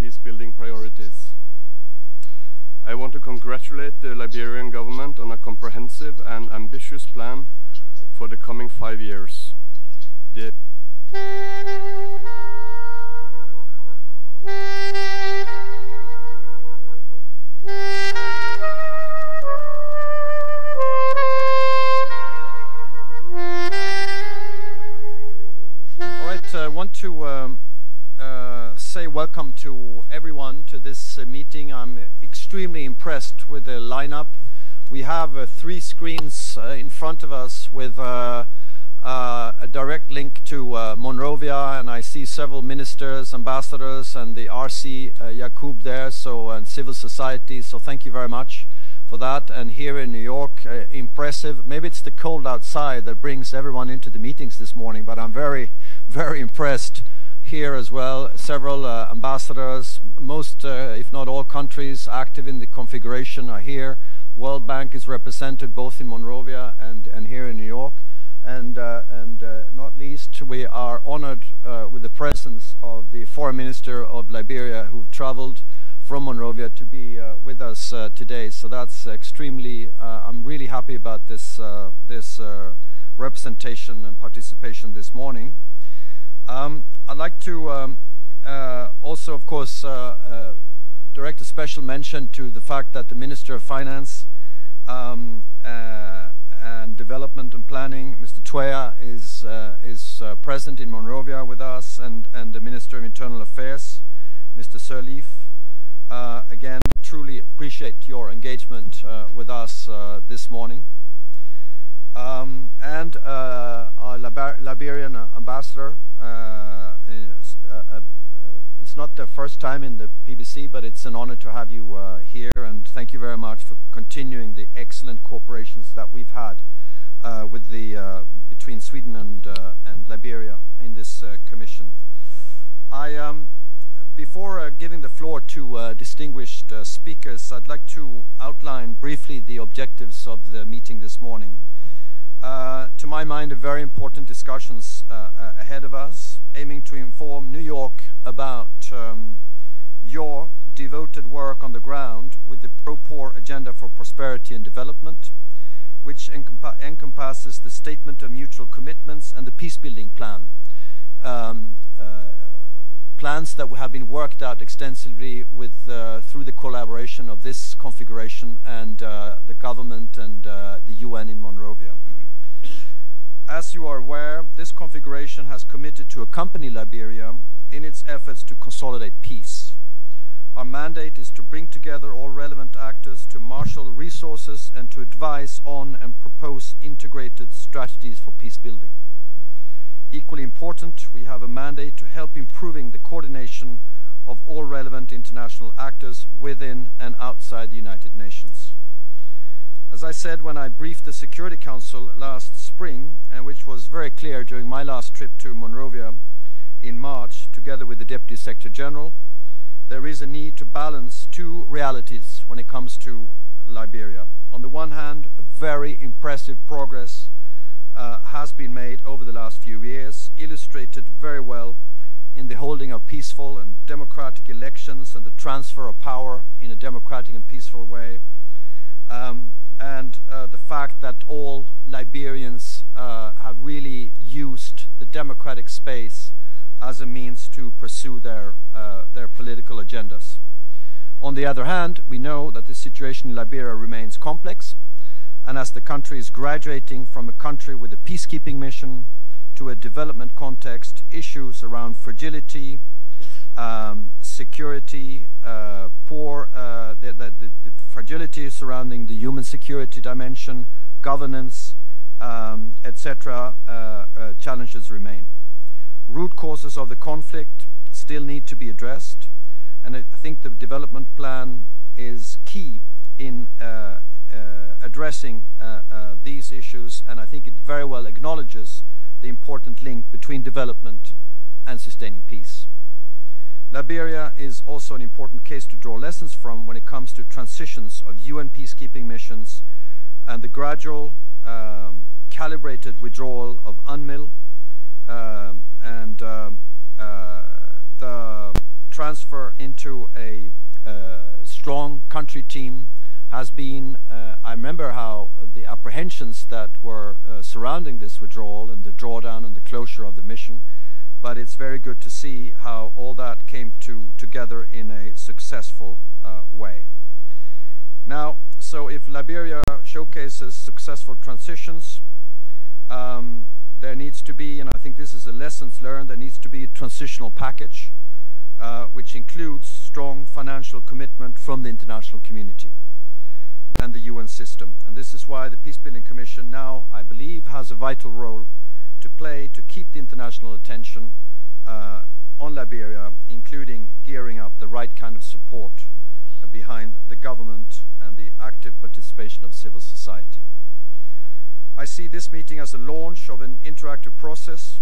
peace-building priorities. I want to congratulate the Liberian government on a comprehensive and ambitious plan for the coming 5 years. I want to say welcome to everyone to this meeting. I'm extremely impressed with the lineup. We have 3 screens in front of us with a direct link to Monrovia, and I see several ministers, ambassadors, and the RC Yakub there, and civil society. So thank you very much for that. And here in New York, impressive. Maybe it's the cold outside that brings everyone into the meetings this morning, but I'm very impressed here as well. Several ambassadors, most, if not all countries active in the configuration are here. World Bank is represented both in Monrovia and here in New York. And not least, we are honored with the presence of the Foreign Minister of Liberia, who traveled from Monrovia to be with us today. So that's extremely, I'm really happy about this, representation and participation this morning. I'd like to also, of course, direct a special mention to the fact that the Minister of Finance and Development and Planning, Mr. Twea, is present in Monrovia with us, and the Minister of Internal Affairs, Mr. Sirleaf. Again, truly appreciate your engagement with us this morning. And our Liberian ambassador. It's not the first time in the PBC, but it's an honor to have you here, and thank you very much for continuing the excellent cooperations that we've had with between Sweden and Liberia in this commission. Before giving the floor to distinguished speakers, I'd like to outline briefly the objectives of the meeting this morning. To my mind, very important discussions ahead of us, aiming to inform New York about your devoted work on the ground with the Pro-Poor Agenda for Prosperity and Development, which encompasses the Statement of Mutual Commitments and the Peace-Building Plan. Plans that have been worked out extensively with through the collaboration of this configuration and the government and the UN in Monrovia. As you are aware, this configuration has committed to accompany Liberia in its efforts to consolidate peace. Our mandate is to bring together all relevant actors to marshal resources and to advise on and propose integrated strategies for peace building. Equally important, we have a mandate to help improving the coordination of all relevant international actors within and outside the United Nations. As I said when I briefed the Security Council last spring, and which was very clear during my last trip to Monrovia in March, together with the Deputy Secretary General, there is a need to balance 2 realities when it comes to Liberia. On the one hand, very impressive progress has been made over the last few years, illustrated very well in the holding of peaceful and democratic elections and the transfer of power in a democratic and peaceful way, and the fact that all Liberians have really used the democratic space as a means to pursue their political agendas. On the other hand, we know that the situation in Liberia remains complex, and as the country is graduating from a country with a peacekeeping mission to a development context, issues around fragility, security, the fragility surrounding the human security dimension, governance, etc., challenges remain. Root causes of the conflict still need to be addressed, and I think the development plan is key in addressing these issues, and I think it very well acknowledges the important link between development and sustaining peace. Liberia is also an important case to draw lessons from when it comes to transitions of UN peacekeeping missions and the gradual calibrated withdrawal of UNMIL and the transfer into a strong country team has been, I remember how the apprehensions that were surrounding this withdrawal and the drawdown and the closure of the mission, but it's very good to see how all that came together in a successful way. Now, so if Liberia showcases successful transitions, there needs to be, and I think this is a lessons learned, there needs to be a transitional package which includes strong financial commitment from the international community and the UN system. And this is why the Peacebuilding Commission now, I believe, has a vital role to play to keep the international attention on Liberia, including gearing up the right kind of support behind the government and the active participation of civil society. I see this meeting as a launch of an interactive process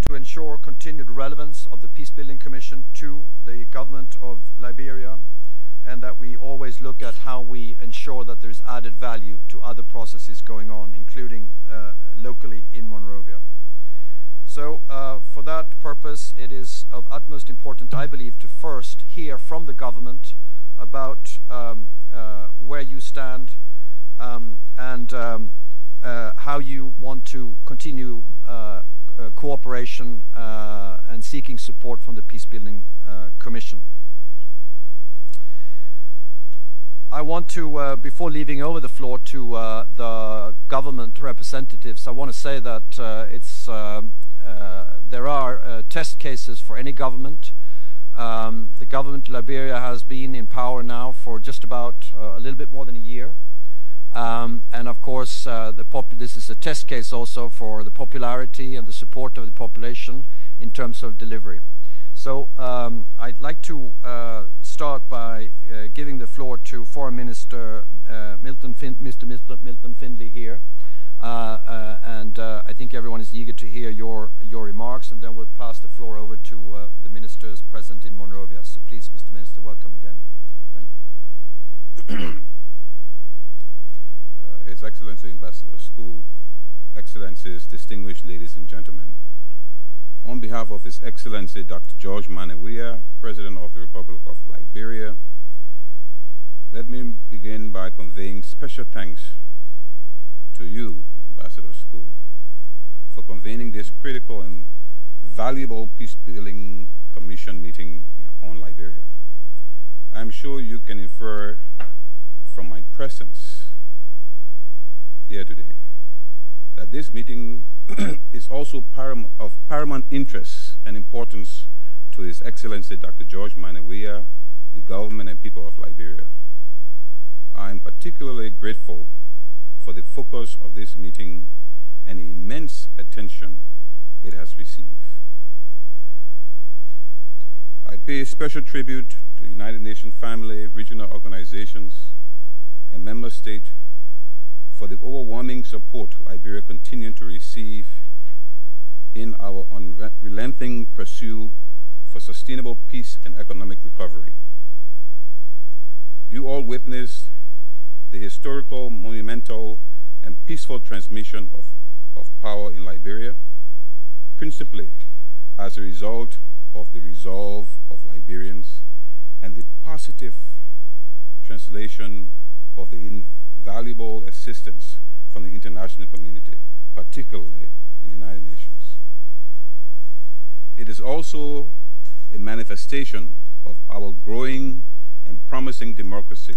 to ensure continued relevance of the Peacebuilding Commission to the government of Liberia, and that we always look at how we ensure that there is added value to other processes going on, including locally in Monrovia. So for that purpose, it is of utmost importance, I believe, to first hear from the government about where you stand and how you want to continue cooperation and seeking support from the Peacebuilding Commission. I want to, before leaving over the floor to the government representatives, I want to say that there are test cases for any government. The government of Liberia has been in power now for just about a little bit more than a year. And of course, this is a test case also for the popularity and the support of the population in terms of delivery. So I'd like to start by giving the floor to Foreign Minister Mr. Milton Findlay here. And I think everyone is eager to hear your remarks, and then we'll pass the floor over to the ministers present in Monrovia. So please, Mr. Minister, welcome again. Thank you. His Excellency Ambassador Skoog, Excellencies, distinguished ladies and gentlemen, on behalf of His Excellency Dr. George Manawia, President of the Republic of Liberia, let me begin by conveying special thanks to you, Ambassador Skoog, for convening this critical and valuable Peacebuilding Commission meeting on Liberia. I am sure you can infer from my presence here today that this meeting is also of paramount interest and importance to His Excellency Dr. George Manawia, the government and people of Liberia. I am particularly grateful for the focus of this meeting and the immense attention it has received. I pay special tribute to United Nations family, regional organizations, and member states for the overwhelming support Liberia continues to receive in our unrelenting pursuit for sustainable peace and economic recovery. You all witnessed the historical, monumental, and peaceful transmission of power in Liberia, principally as a result of the resolve of Liberians and the positive translation of the invaluable assistance from the international community, particularly the United Nations. It is also a manifestation of our growing and promising democracy,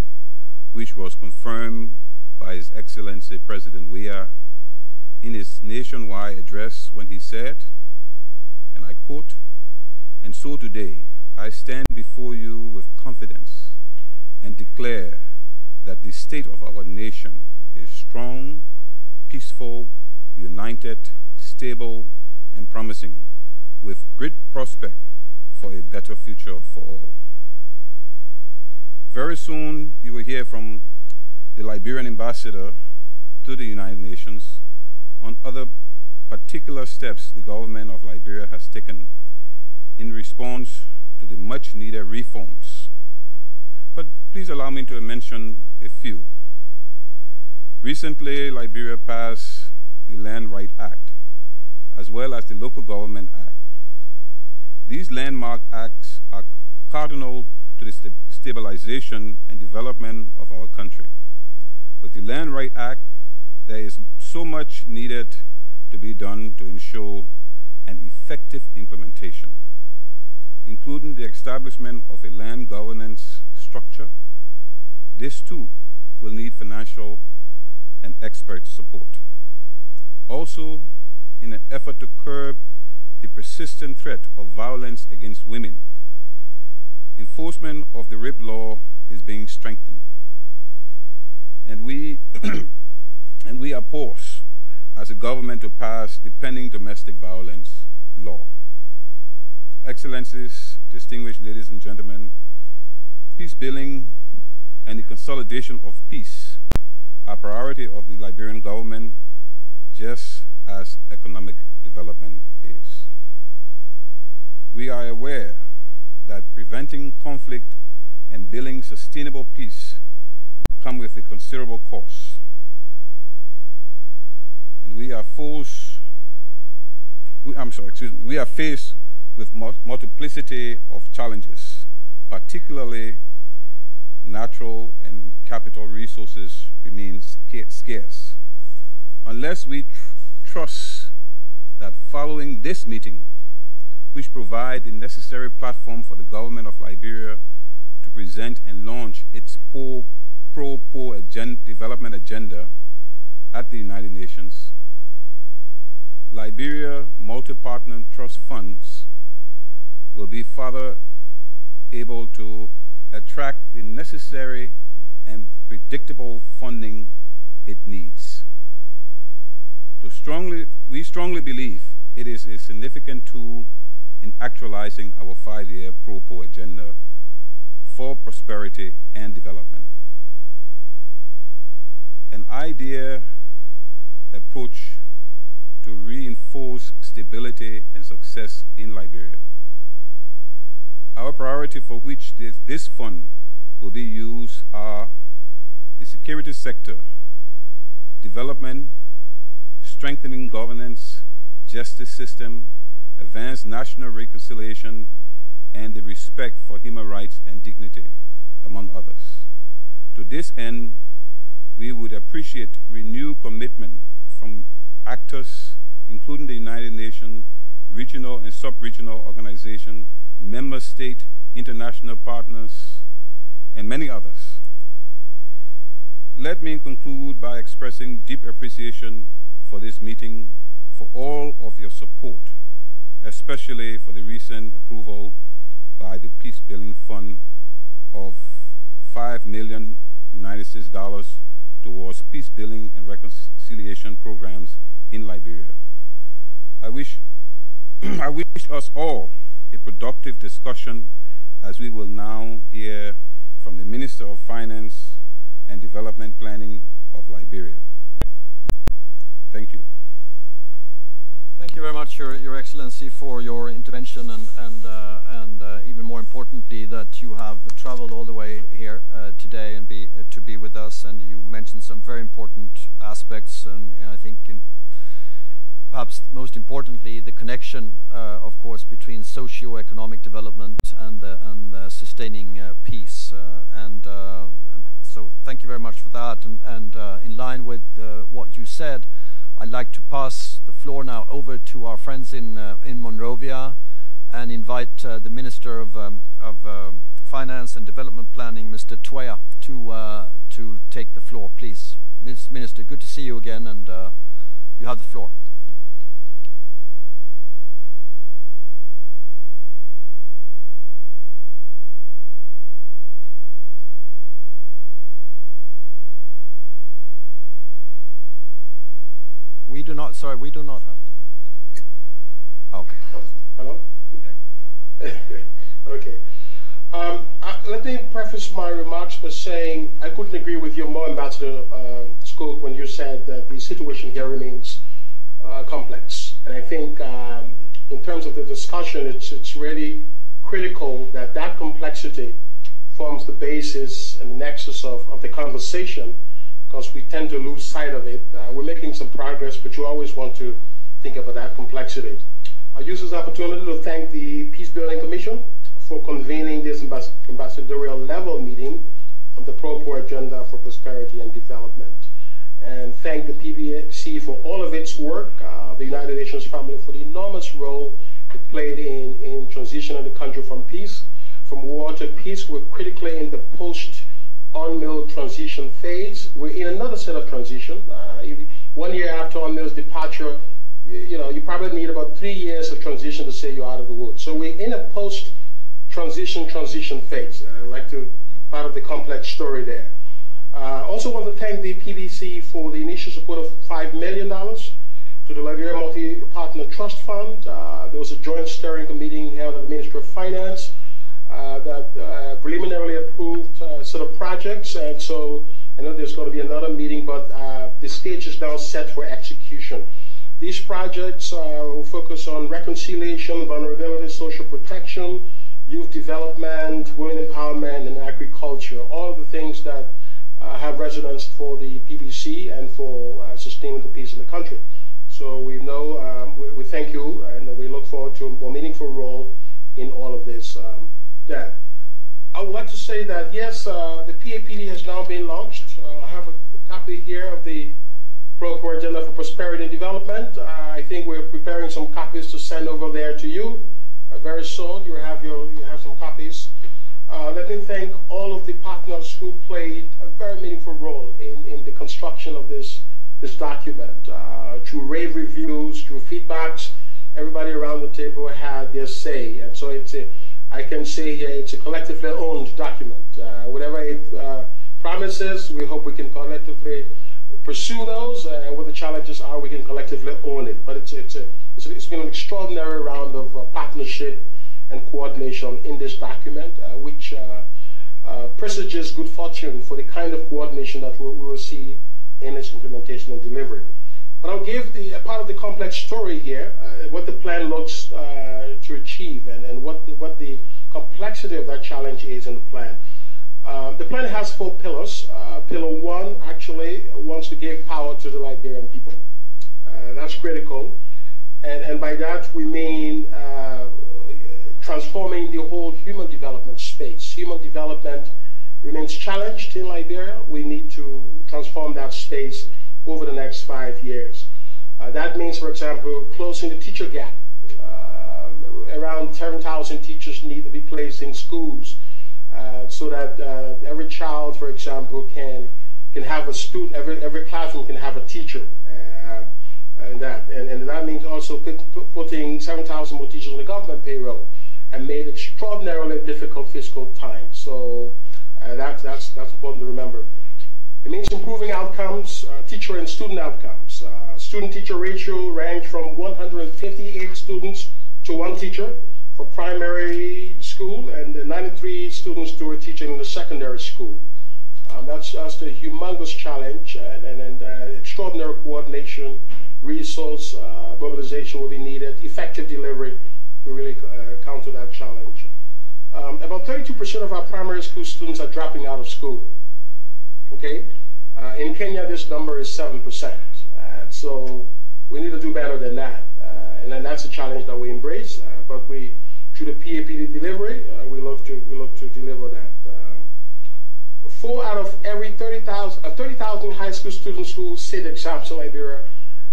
which was confirmed by His Excellency President Weah in his nationwide address when he said, and I quote, "And so today I stand before you with confidence and declare that the state of our nation is strong, peaceful, united, stable, and promising, with great prospect for a better future for all." Very soon you will hear from the Liberian ambassador to the United Nations on other particular steps the government of Liberia has taken in response to the much needed reforms. But please allow me to mention a few. Recently, Liberia passed the Land Right Act, as well as the Local Government Act. These landmark acts are cardinal to the stabilization and development of our country. With the Land Right Act, there is so much needed to be done to ensure an effective implementation, including the establishment of a land governance structure. This too will need financial and expert support. Also, in an effort to curb the persistent threat of violence against women, enforcement of the rape law is being strengthened. And we are poised as a government to pass the pending domestic violence law. Excellencies, distinguished ladies and gentlemen, peace building and the consolidation of peace are priority of the Liberian government, just as economic development is. We are aware that preventing conflict and building sustainable peace come with a considerable cost. And we are faced with multiplicity of challenges, particularly natural and capital resources remain scarce. Unless we trust that following this meeting, which provide the necessary platform for the government of Liberia to present and launch its pro-poor development agenda at the United Nations, Liberia multi-partner trust funds will be further able to attract the necessary and predictable funding it needs. We strongly believe it is a significant tool in actualizing our 5-year pro-poor agenda for prosperity and development. An ideal approach to reinforce stability and success in Liberia. Our priority for which this fund will be used are the security sector, development, strengthening governance, justice system, advanced national reconciliation, and the respect for human rights and dignity, among others. To this end, we would appreciate renewed commitment from actors, including the United Nations, regional and sub-regional organizations, member state, international partners, and many others. Let me conclude by expressing deep appreciation for this meeting, for all of your support, especially for the recent approval by the Peace Building Fund of $5 million towards peace building and reconciliation programs in Liberia. I wish us all a productive discussion, as we will now hear from the Minister of Finance and Development Planning of Liberia. Thank you. Thank you very much, Your Excellency, for your intervention, and even more importantly, that you have traveled all the way here today and to be with us. And you mentioned some very important aspects, and I think perhaps most importantly, the connection, of course, between socio-economic development and sustaining peace. So thank you very much for that. And in line with what you said, I'd like to pass the floor now over to our friends in Monrovia and invite the Minister of Finance and Development Planning, Mr. Twea, to take the floor, please. Ms. Minister, good to see you again, and you have the floor. We do not have. Okay. Hello? Okay. Let me preface my remarks by saying I couldn't agree with your more Ambassador Skook when you said that the situation here remains complex. And I think in terms of the discussion, it's really critical that that complexity forms the basis and the nexus of the conversation, because we tend to lose sight of it. We're making some progress, but you always want to think about that complexity. I use this opportunity to thank the Peace Building Commission for convening this ambassadorial level meeting on the Pro-Poor Agenda for Prosperity and Development. And thank the PBC for all of its work, the United Nations family for the enormous role it played in transitioning the country from war to peace. We're critically in the post-UNMIL transition phase. We're in another set of transition. 1 year after UNMIL's departure, you probably need about 3 years of transition to say you're out of the woods. So we're in a post-transition phase. I like to part of the complex story there. Also want to thank the PBC for the initial support of $5 million to the Liberia Multi-Partner Trust Fund. There was a joint steering committee held at the Ministry of Finance that preliminarily approved a set of projects, and so I know there's going to be another meeting, but the stage is now set for execution. These projects will focus on reconciliation, vulnerability, social protection, youth development, women empowerment, and agriculture, all of the things that have resonance for the PBC and for sustaining the peace in the country. So we know, we thank you, and we look forward to a more meaningful role in all of this. I would like to say that, yes, the PAPD has now been launched. I have a copy here of the Pro-Poor Agenda for Prosperity and Development. I think we're preparing some copies to send over there to you. Very soon, you have some copies. Let me thank all of the partners who played a very meaningful role in the construction of this document. Through rave reviews, through feedbacks, everybody around the table had their say. And so I can say here it's a collectively owned document. Whatever it promises, we hope we can collectively pursue those. What the challenges are, we can collectively own it. But it's been an extraordinary round of partnership and coordination in this document, which presages good fortune for the kind of coordination that we will see in its implementation and delivery. But I'll give a part of the complex story here, what the plan looks to achieve, and what the complexity of that challenge is in the plan. The plan has 4 pillars. Pillar 1 actually wants to give power to the Liberian people. That's critical. And by that we mean transforming the whole human development space. Human development remains challenged in Liberia. We need to transform that space over the next 5 years. That means, for example, closing the teacher gap. Around 7,000 teachers need to be placed in schools so that every child, for example, can have a student, every classroom can have a teacher. And that means also putting 7,000 more teachers on the government payroll and made extraordinarily difficult fiscal times. So that's important to remember. It means improving outcomes, teacher and student outcomes. Student-teacher ratio ranged from 158 students to 1 teacher for primary school and 93 students to a teacher in the secondary school. That's a humongous challenge, and extraordinary coordination, resource mobilization will be needed, effective delivery to really counter that challenge. About 32% of our primary school students are dropping out of school. Okay, in Kenya this number is 7%. So we need to do better than that, and then that's a challenge that we embrace. But through the PAPD delivery, we look to deliver that. 4 out of every 30,000 high school students who sit exams in Liberia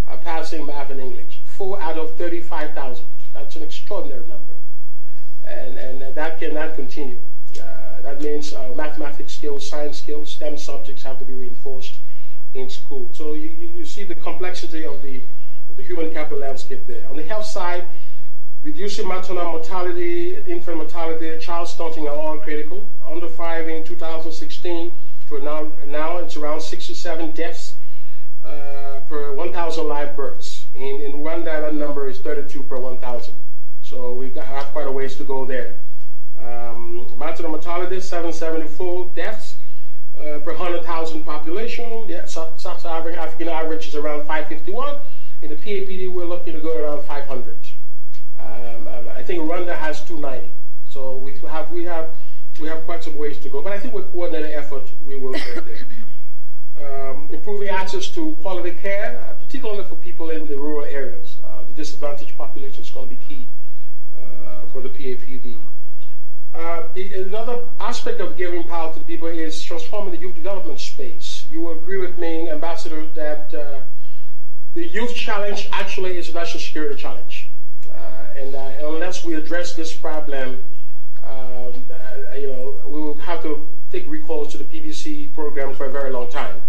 are passing math and English. 4 out of 35,000. That's an extraordinary number, and that cannot continue. That means mathematics skills, science skills, STEM subjects have to be reinforced in school. So you see the complexity of the human capital landscape there. On the health side, reducing maternal mortality, infant mortality, child stunting are all critical. Under 5 in 2016 to now it's around 67 deaths per 1,000 live births. In Rwanda, that number is 32 per 1,000. So we have quite a ways to go there. Maternal mortality, 774 deaths per 100,000 population. Yeah, Sub-Saharan African average is around 551. In the PAPD, we're looking to go around 500. I think Rwanda has 290. So we have quite some ways to go. But I think with coordinated effort, we will get there. Improving access to quality care, particularly for people in the rural areas. The disadvantaged population is going to be key for the PAPD. Another aspect of giving power to the people is transforming the youth development space. You will agree with me, Ambassador, that the youth challenge actually is a national security challenge. And unless we address this problem, we will have to take recourse to the PBC program for a very long time,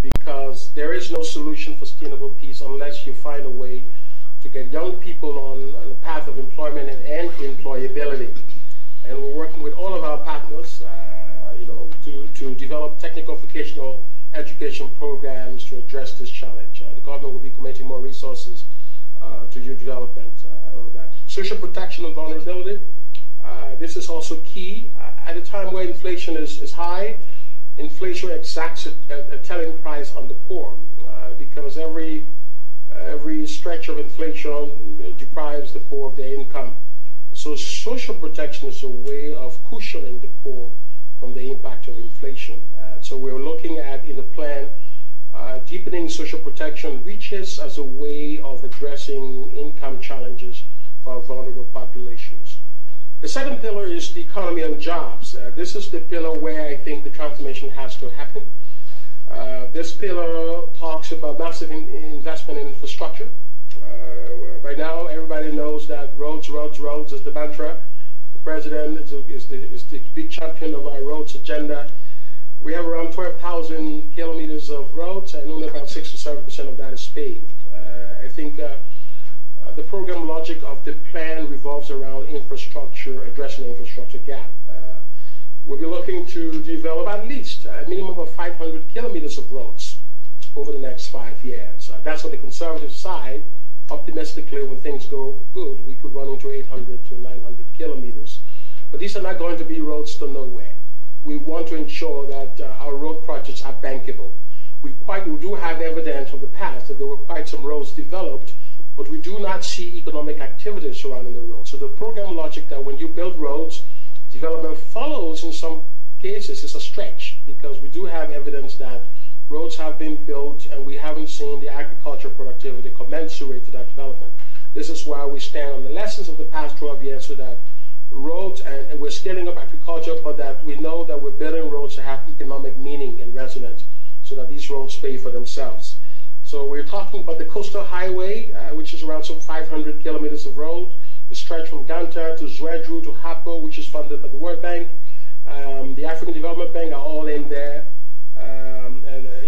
because there is no solution for sustainable peace unless you find a way to get young people on the path of employment and employability. And we're working with all of our partners, to develop technical vocational education programs to address this challenge. The government will be committing more resources to youth development, all of that. Social protection and vulnerability. This is also key. At a time where inflation is high, inflation exacts a telling price on the poor, because every stretch of inflation deprives the poor of their income. So social protection is a way of cushioning the poor from the impact of inflation. So we're looking at, in the plan, deepening social protection reaches as a way of addressing income challenges for vulnerable populations. The second pillar is the economy and jobs. This is the pillar where I think the transformation has to happen. This pillar talks about massive investment in infrastructure. Right now, everybody knows that roads is the mantra. The president is the big champion of our roads agenda. We have around 12,000 kilometers of roads, and only about 6 to 7% of that is paved. I think the program logic of the plan revolves around infrastructure, addressing the infrastructure gap. We'll be looking to develop at least a minimum of 500 kilometers of roads over the next 5 years. That's on the conservative side. Optimistically, when things go good, we could run into 800 to 900 kilometers. But these are not going to be roads to nowhere. We want to ensure that our road projects are bankable. We do have evidence from the past that there were quite some roads developed, but we do not see economic activity surrounding the road. So the program logic that when you build roads, development follows in some cases is a stretch, because we do have evidence that roads have been built and we haven't seen the agricultural productivity commensurate to that development. This is why we stand on the lessons of the past 12 years, so that roads, and we're scaling up agriculture, but that we know that we're building roads to have economic meaning and resonance, so that these roads pay for themselves. So we're talking about the coastal highway, which is around some 500 kilometers of road. The stretch from Ganta to Zwedru to Hapo, which is funded by the World Bank. The African Development Bank are all in there.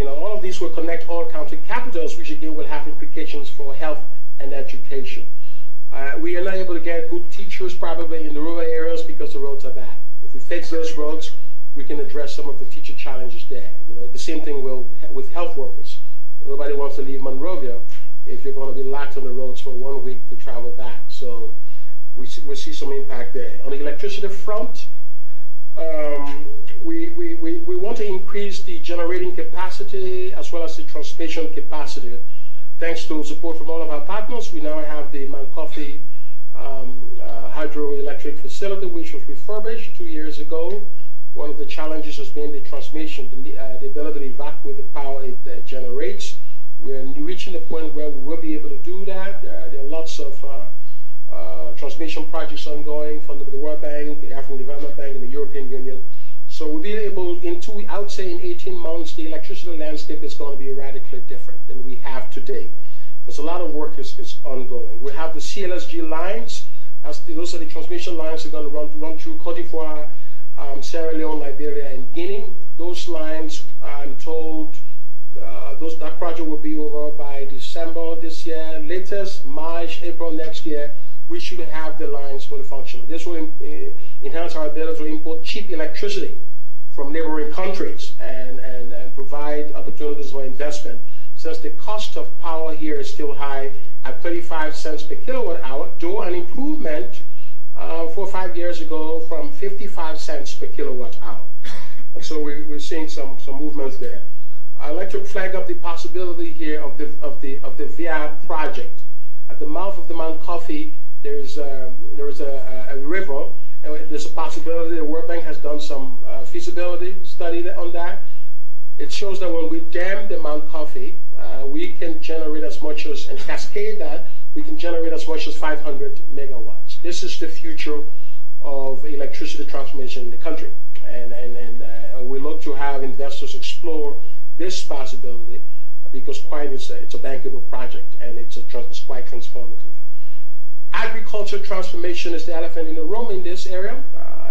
All of these will connect all county capitals, which again will have implications for health and education. We are not able to get good teachers probably in the rural areas because the roads are bad. If we fix those roads, we can address some of the teacher challenges there. The same thing with health workers. Nobody wants to leave Monrovia if you're going to be locked on the roads for 1 week to travel back. So we see some impact there. On the electricity front, we want to increase the generating capacity as well as the transmission capacity. Thanks to support from all of our partners, we now have the Mancoffey hydroelectric facility, which was refurbished 2 years ago. One of the challenges has been the transmission, the ability to evacuate the power it generates. We're reaching the point where we will be able to do that. There are lots of transmission projects ongoing funded by the World Bank, the African Development Bank, and the European Union. So we'll be able, I would say in 18 months, the electricity landscape is going to be radically different than we have today. Because a lot of work is ongoing. We have the CLSG lines. Those are the transmission lines that are going to run through Cote d'Ivoire, Sierra Leone, Liberia, and Guinea. Those lines, I'm told, that project will be over by December this year, latest March, April next year. We should have the lines fully functional. This will enhance our ability to import cheap electricity from neighboring countries and provide opportunities for investment. Since the cost of power here is still high at 35 cents per kilowatt hour, though an improvement 4 or 5 years ago from 55 cents per kilowatt hour. And so we're seeing some movements there. I'd like to flag up the possibility here of the VIA project. At the mouth of the Mount Coffee, there is a river, and there's a possibility the World Bank has done some feasibility study on that. It shows that when we dam the Mount Coffee, we can generate as much as, and cascade that, we can generate as much as 500 megawatts. This is the future of electricity transformation in the country. And we look to have investors explore this possibility because it's a bankable project and it's quite transformative. Agriculture transformation is the elephant in the room in this area.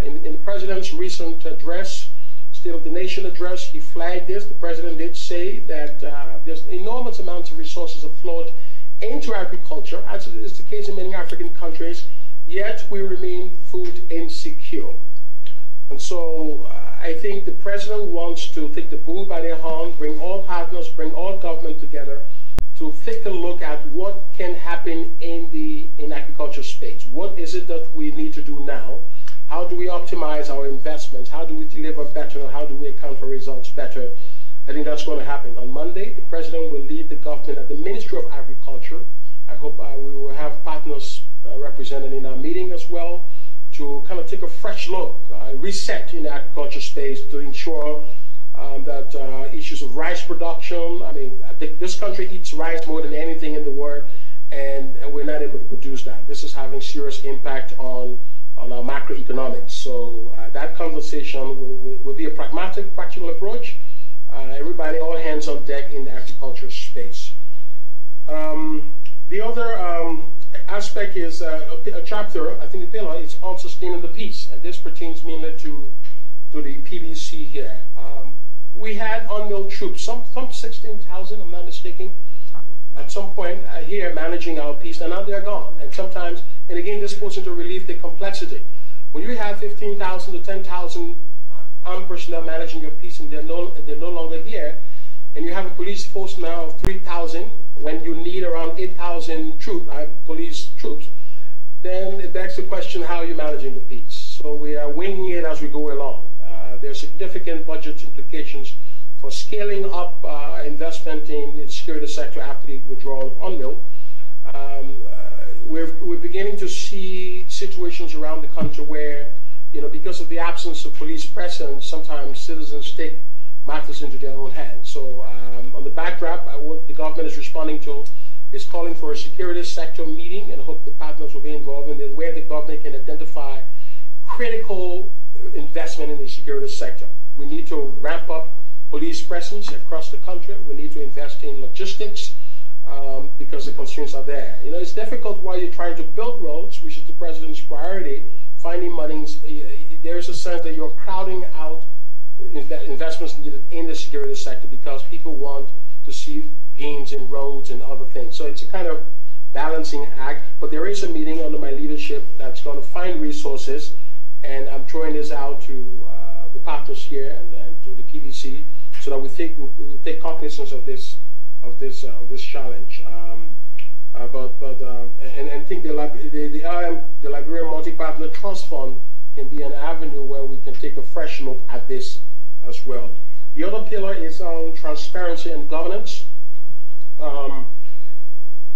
In the president's recent address, State of the Nation address, he flagged this. The president did say that there's enormous amounts of resources afloat into agriculture, as is the case in many African countries, yet we remain food insecure. And so I think the president wants to take the bull by the horn, bring all partners, bring all government together to take a look at what can happen in agriculture space. What is it that we need to do now? How do we optimize our investments? How do we deliver better? How do we account for results better? I think that's going to happen. On Monday, the president will lead the government at the Ministry of Agriculture. I hope we will have partners represented in our meeting as well to kind of take a fresh look, reset in the agriculture space to ensure that issues of rice production, I mean, this country eats rice more than anything in the world, and we're not able to produce that. This is having serious impact on our macroeconomics. So that conversation will be a pragmatic, practical approach. Everybody, all hands on deck in the agriculture space. The other aspect is a chapter, I think the pillar, is on sustaining the peace, and this pertains mainly to the PBC here. We had unmilled troops, some 16,000, I'm not mistaken, at some point here managing our peace, and now they're gone. And sometimes, and again, this puts into relief the complexity. When you have 15,000 to 10,000 armed personnel managing your peace and they're no longer here, and you have a police force now of 3,000 when you need around 8,000 police troops, then it begs the question, how are you managing the peace? So we are winging it as we go along. There are significant budget implications for scaling up investment in the security sector after the withdrawal of UNMIL. We're beginning to see situations around the country where, because of the absence of police presence, sometimes citizens take matters into their own hands. So on the backdrop, what the government is responding to is calling for a security sector meeting, and I hope the partners will be involved in it, where the government can identify critical investment in the security sector. We need to ramp up police presence across the country. We need to invest in logistics because the constraints are there. It's difficult while you're trying to build roads, which is the president's priority, finding monies. There's a sense that you're crowding out investments needed in the security sector because people want to see gains in roads and other things. So it's a kind of balancing act, but there is a meeting under my leadership that's going to find resources, and I'm throwing this out to the partners here and to the PVC so that we take cognizance of this challenge. And think the Liberia Multi-Partner Trust Fund can be an avenue where we can take a fresh look at this as well. The other pillar is on transparency and governance.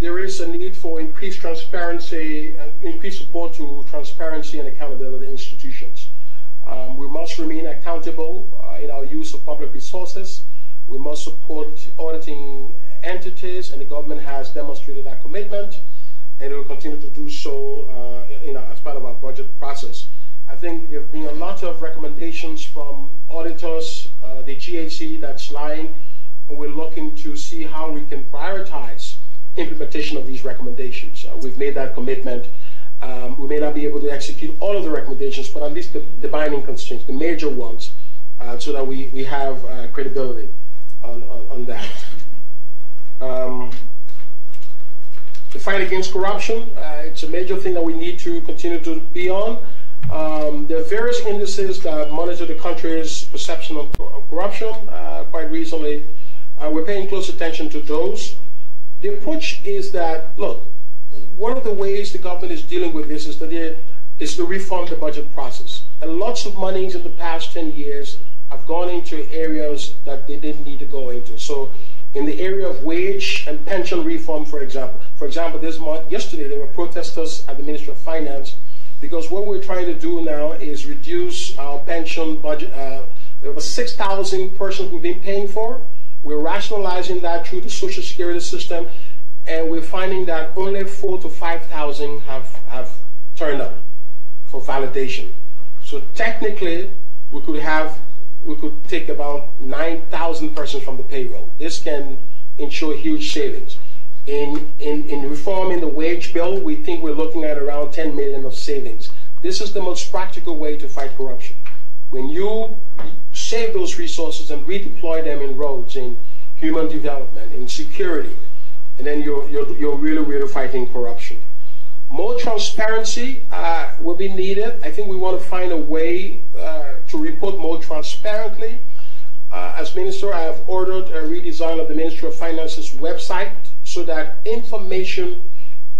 There is a need for increased transparency, increased support to transparency and accountability institutions. We must remain accountable in our use of public resources. We must support auditing entities, and the government has demonstrated that commitment, and it will continue to do so as part of our budget process. I think there have been a lot of recommendations from auditors, the GHC that's lying, and we're looking to see how we can prioritize implementation of these recommendations. We've made that commitment. We may not be able to execute all of the recommendations, but at least the binding constraints, the major ones, so that we have credibility on that. The fight against corruption, it's a major thing that we need to continue to be on. There are various indices that monitor the country's perception of corruption. Quite recently, we're paying close attention to those. The approach is that, look, one of the ways the government is dealing with this is to reform the budget process. And lots of monies in the past 10 years have gone into areas that they didn't need to go into. So in the area of wage and pension reform, for example, yesterday there were protesters at the Ministry of Finance because what we're trying to do now is reduce our pension budget. There were 6,000 persons we've been paying for. We're rationalizing that through the Social Security system, and we're finding that only 4,000 to 5,000 have turned up. for validation. So technically, we could take about 9,000 persons from the payroll. This can ensure huge savings. In reforming the wage bill, we think we're looking at around 10 million of savings. This is the most practical way to fight corruption. When you save those resources and redeploy them in roads, in human development, in security, and then you're really fighting corruption. More transparency will be needed. I think we want to find a way to report more transparently. As Minister, I have ordered a redesign of the Ministry of Finance's website so that information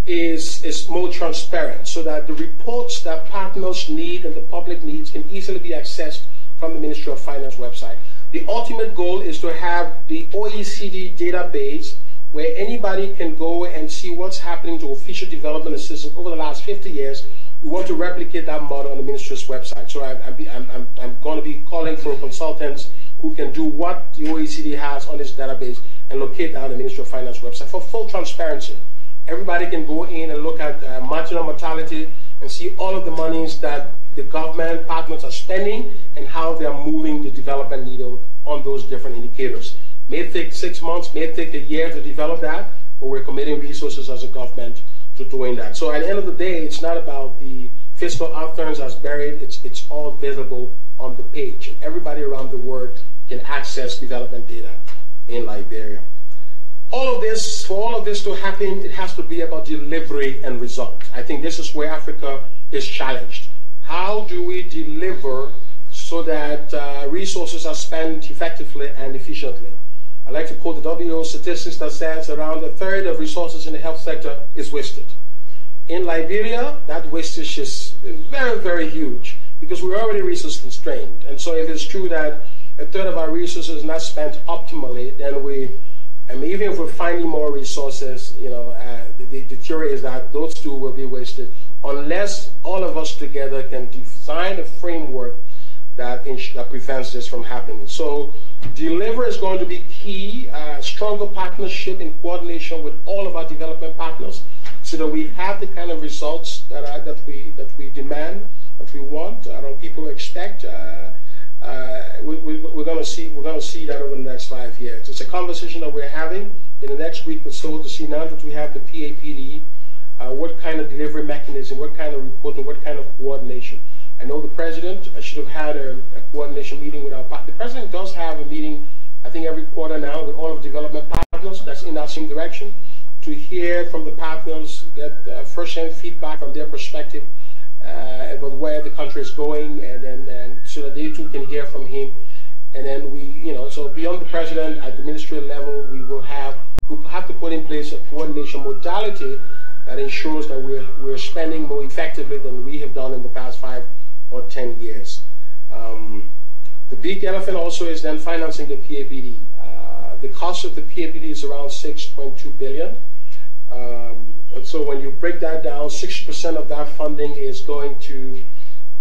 is more transparent, so that the reports that partners need and the public needs can easily be accessed from the Ministry of Finance website. The ultimate goal is to have the OECD database where anybody can go and see what's happening to official development assistance over the last 50 years. We want to replicate that model on the Ministry's website. So I'm going to be calling for consultants who can do what the OECD has on its database and locate that on the Ministry of Finance website for full transparency. Everybody can go in and look at maternal mortality and see all of the monies that the government partners are spending and how they are moving the development needle on those different indicators. May take 6 months, may take a year to develop that, but we're committing resources as a government to doing that. So at the end of the day, it's not about the fiscal outturns as buried, it's all visible on the page. And everybody around the world can access development data in Liberia. For all of this to happen, it has to be about delivery and result. I think this is where Africa is challenged. How do we deliver so that resources are spent effectively and efficiently? I like to quote the WHO statistics that says around a third of resources in the health sector is wasted. In Liberia, that wastage is very, very huge because we're already resource constrained. And so if it's true that a third of our resources is not spent optimally, then even if we're finding more resources, the theory is that those two will be wasted unless all of us together can design a framework that prevents this from happening. So deliver is going to be key, stronger partnership and coordination with all of our development partners so that we have the kind of results that we demand, that we want, that people expect. We're going to see that over the next 5 years. It's a conversation that we're having in the next week or so to see now that we have the PAPD, what kind of delivery mechanism, what kind of reporting, what kind of coordination. I know the president should have had a coordination meeting with our partners. The president does have a meeting, I think, every quarter now with all of the development partners that's in that same direction to hear from the partners, get first-hand feedback from their perspective about where the country is going, and so that they too can hear from him. And then so beyond the president at the ministerial level, we'll have to put in place a coordination modality that ensures that we're spending more effectively than we have done in the past 5 or 10 years. The big elephant also is then financing the PAPD. The cost of the PAPD is around 6.2 billion. And so when you break that down, 60% of that funding is going to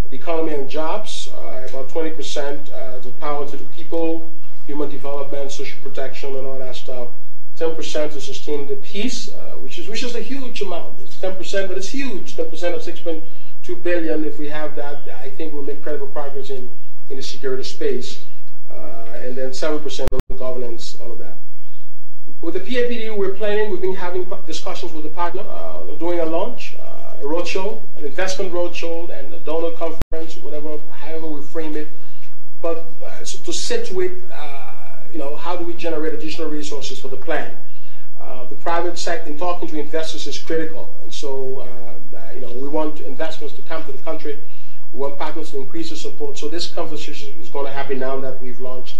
the economy and jobs, about 20% to power to the people, human development, social protection, and all that stuff. 10% to sustain the peace, which is a huge amount. It's 10%, but it's huge. 10% of 6.2 billion. If we have that, I think we'll make credible progress in the security space. And then 7% on governance, all of that. With the PAPD, we've been having discussions with the partner, doing a launch, a roadshow, an investment roadshow, and a donor conference, however we frame it. But to situate, how do we generate additional resources for the plan? The private sector, in talking to investors, is critical. And so, we want investments to come to the country. We want partners to increase the support. So this conversation is going to happen now that we've launched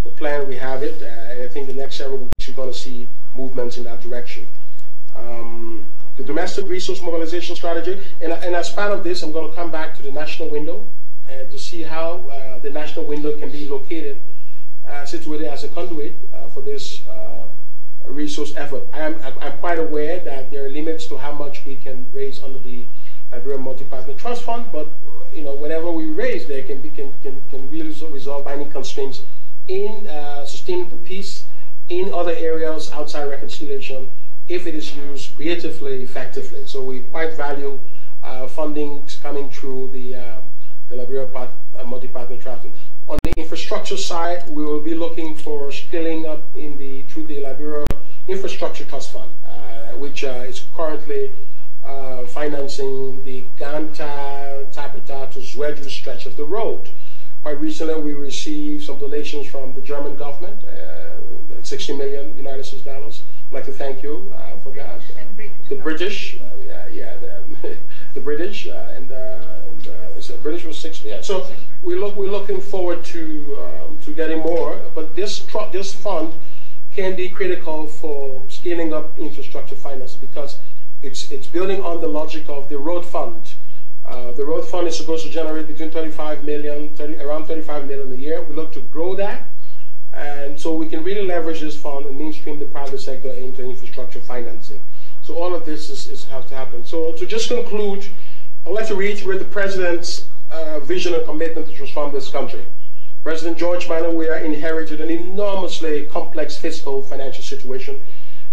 the plan. We have it. And I think the next several weeks you're going to see movements in that direction. The domestic resource mobilization strategy, and as part of this, I'm going to come back to the national window to see how the national window can be located, situated as a conduit for this resource effort. I'm quite aware that there are limits to how much we can raise under the Liberia Multi-Partner Trust Fund, but whenever we raise, there can really resolve any constraints in sustaining the peace in other areas outside reconciliation if it is used creatively, effectively. So we quite value funding coming through the Liberia multi-partner tracking. On the infrastructure side, we will be looking for scaling up through the Liberia Infrastructure Trust Fund, which is currently financing the Ganta, Tapita to Zwedru stretch of the road. Quite recently, we received some donations from the German government, 60 million United States dollars. I'd like to thank you for that. The British, the British, the British was 60. Yeah. So we're looking forward to getting more. But this fund can be critical for scaling up infrastructure finance because it's building on the logic of the road fund. The road fund is supposed to generate between around 35 million a year. We look to grow that, and so we can really leverage this fund and mainstream the private sector into infrastructure financing. So all of this has to happen. So to just conclude, I'd like to reiterate the President's vision and commitment to transform this country. President George Weah inherited an enormously complex fiscal financial situation,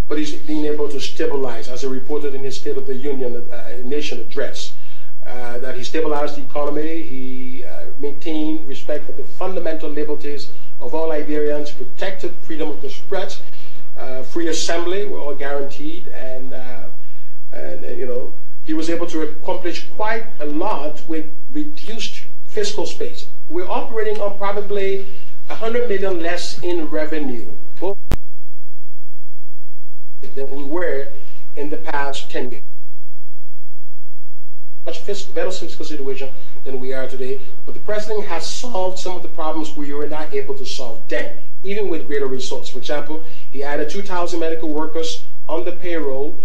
but he's been able to stabilize, as he reported in his State of the Union Nation address. That he stabilized the economy, he maintained respect for the fundamental liberties of all Liberians, protected freedom of the spread, free assembly were all guaranteed, and you know, he was able to accomplish quite a lot with reduced fiscal space. We're operating on probably 100 million less in revenue than we were in the past 10 years. Much better fiscal situation than we are today, but the President has solved some of the problems we were not able to solve then, even with greater resources. For example, he added 2,000 medical workers on the payroll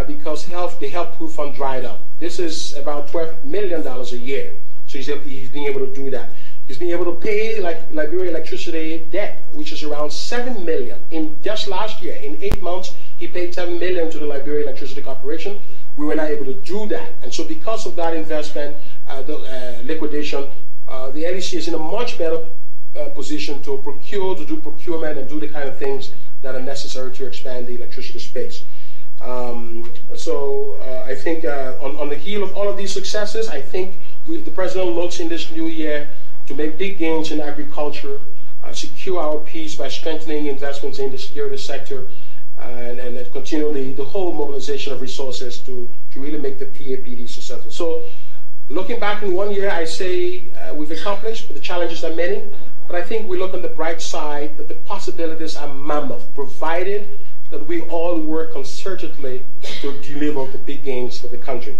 because the health proof fund dried up. This is about $12 million a year, so he's been able to do that. He's been able to pay Liberia electricity debt, which is around $7 million. In just last year, in 8 months, he paid $7 million to the Liberia Electricity Corporation. We were not able to do that. And so because of that investment, liquidation, the LEC is in a much better position to do procurement and do the kind of things that are necessary to expand the electricity space. I think on the heel of all of these successes, I think the President looks in this new year to make big gains in agriculture, secure our peace by strengthening investments in the security sector, and continue the whole mobilization of resources to really make the PAPD successful. So looking back in 1 year, I say we've accomplished, but the challenges are many. But I think we look on the bright side that the possibilities are mammoth, provided that we all work concertedly to deliver the big gains for the country.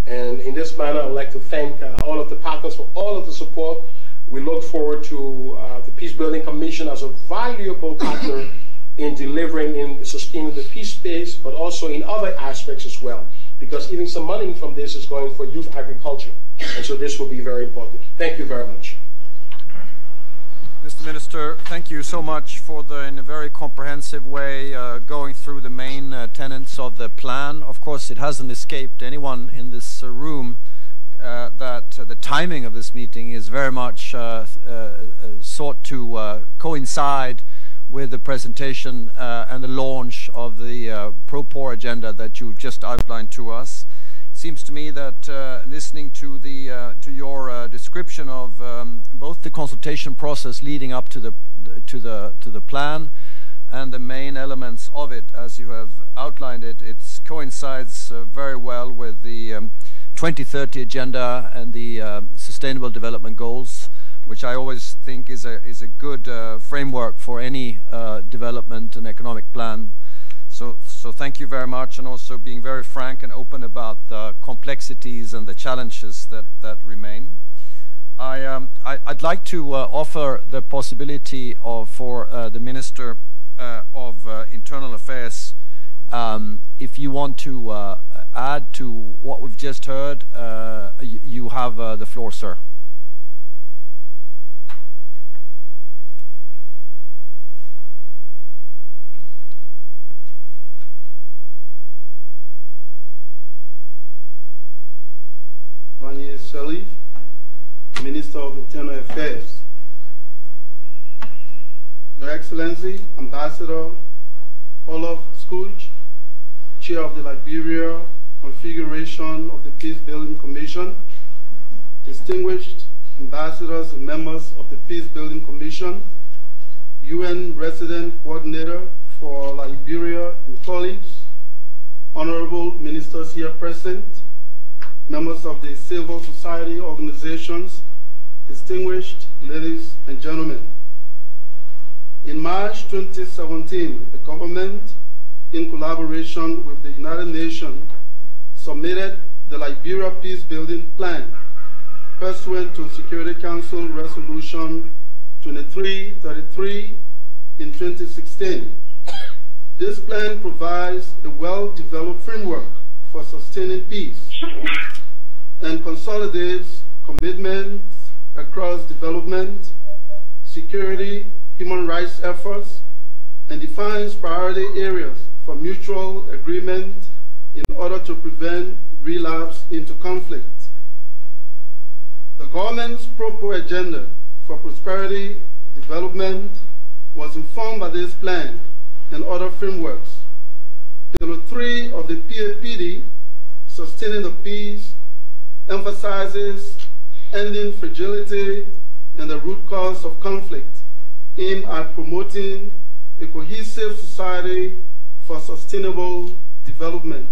And in this manner, I would like to thank all of the partners for all of the support. We look forward to the Peace Building Commission as a valuable partner in delivering, in sustaining the peace space, but also in other aspects as well. Because even some money from this is going for youth agriculture. And so this will be very important. Thank you very much. Mr. Minister, thank you so much for in a very comprehensive way, going through the main tenets of the plan. Of course, it hasn't escaped anyone in this room that the timing of this meeting is very much sought to coincide with the presentation and the launch of the pro-poor agenda that you've just outlined to us. Seems to me that listening to your description of both the consultation process leading up to the plan and the main elements of it, as you have outlined it, it coincides very well with the 2030 agenda and the Sustainable Development Goals, which I always think is a good framework for any development and economic plan. So thank you very much, and also being very frank and open about the complexities and the challenges that remain. I'd like to offer the possibility for the Minister of Internal Affairs, if you want to add to what we've just heard, you have the floor, sir. Salif, Minister of Internal Affairs. Your Excellency, Ambassador Olaf Skouch, Chair of the Liberia configuration of the Peace Building Commission, distinguished ambassadors and members of the Peace Building Commission, UN Resident Coordinator for Liberia and colleagues, honorable ministers here present, members of the civil society organizations, distinguished ladies and gentlemen. In March 2017, the government, in collaboration with the United Nations, submitted the Liberia Peace Building Plan pursuant to Security Council Resolution 2333 in 2016. This plan provides a well-developed framework for sustaining peace and consolidates commitments across development, security, human rights efforts, and defines priority areas for mutual agreement in order to prevent relapse into conflict. The government's proper agenda for prosperity development was informed by this plan and other frameworks. Pillar 3 of the PAPD, Sustaining the Peace, emphasizes ending fragility and the root cause of conflict, aimed at promoting a cohesive society for sustainable development.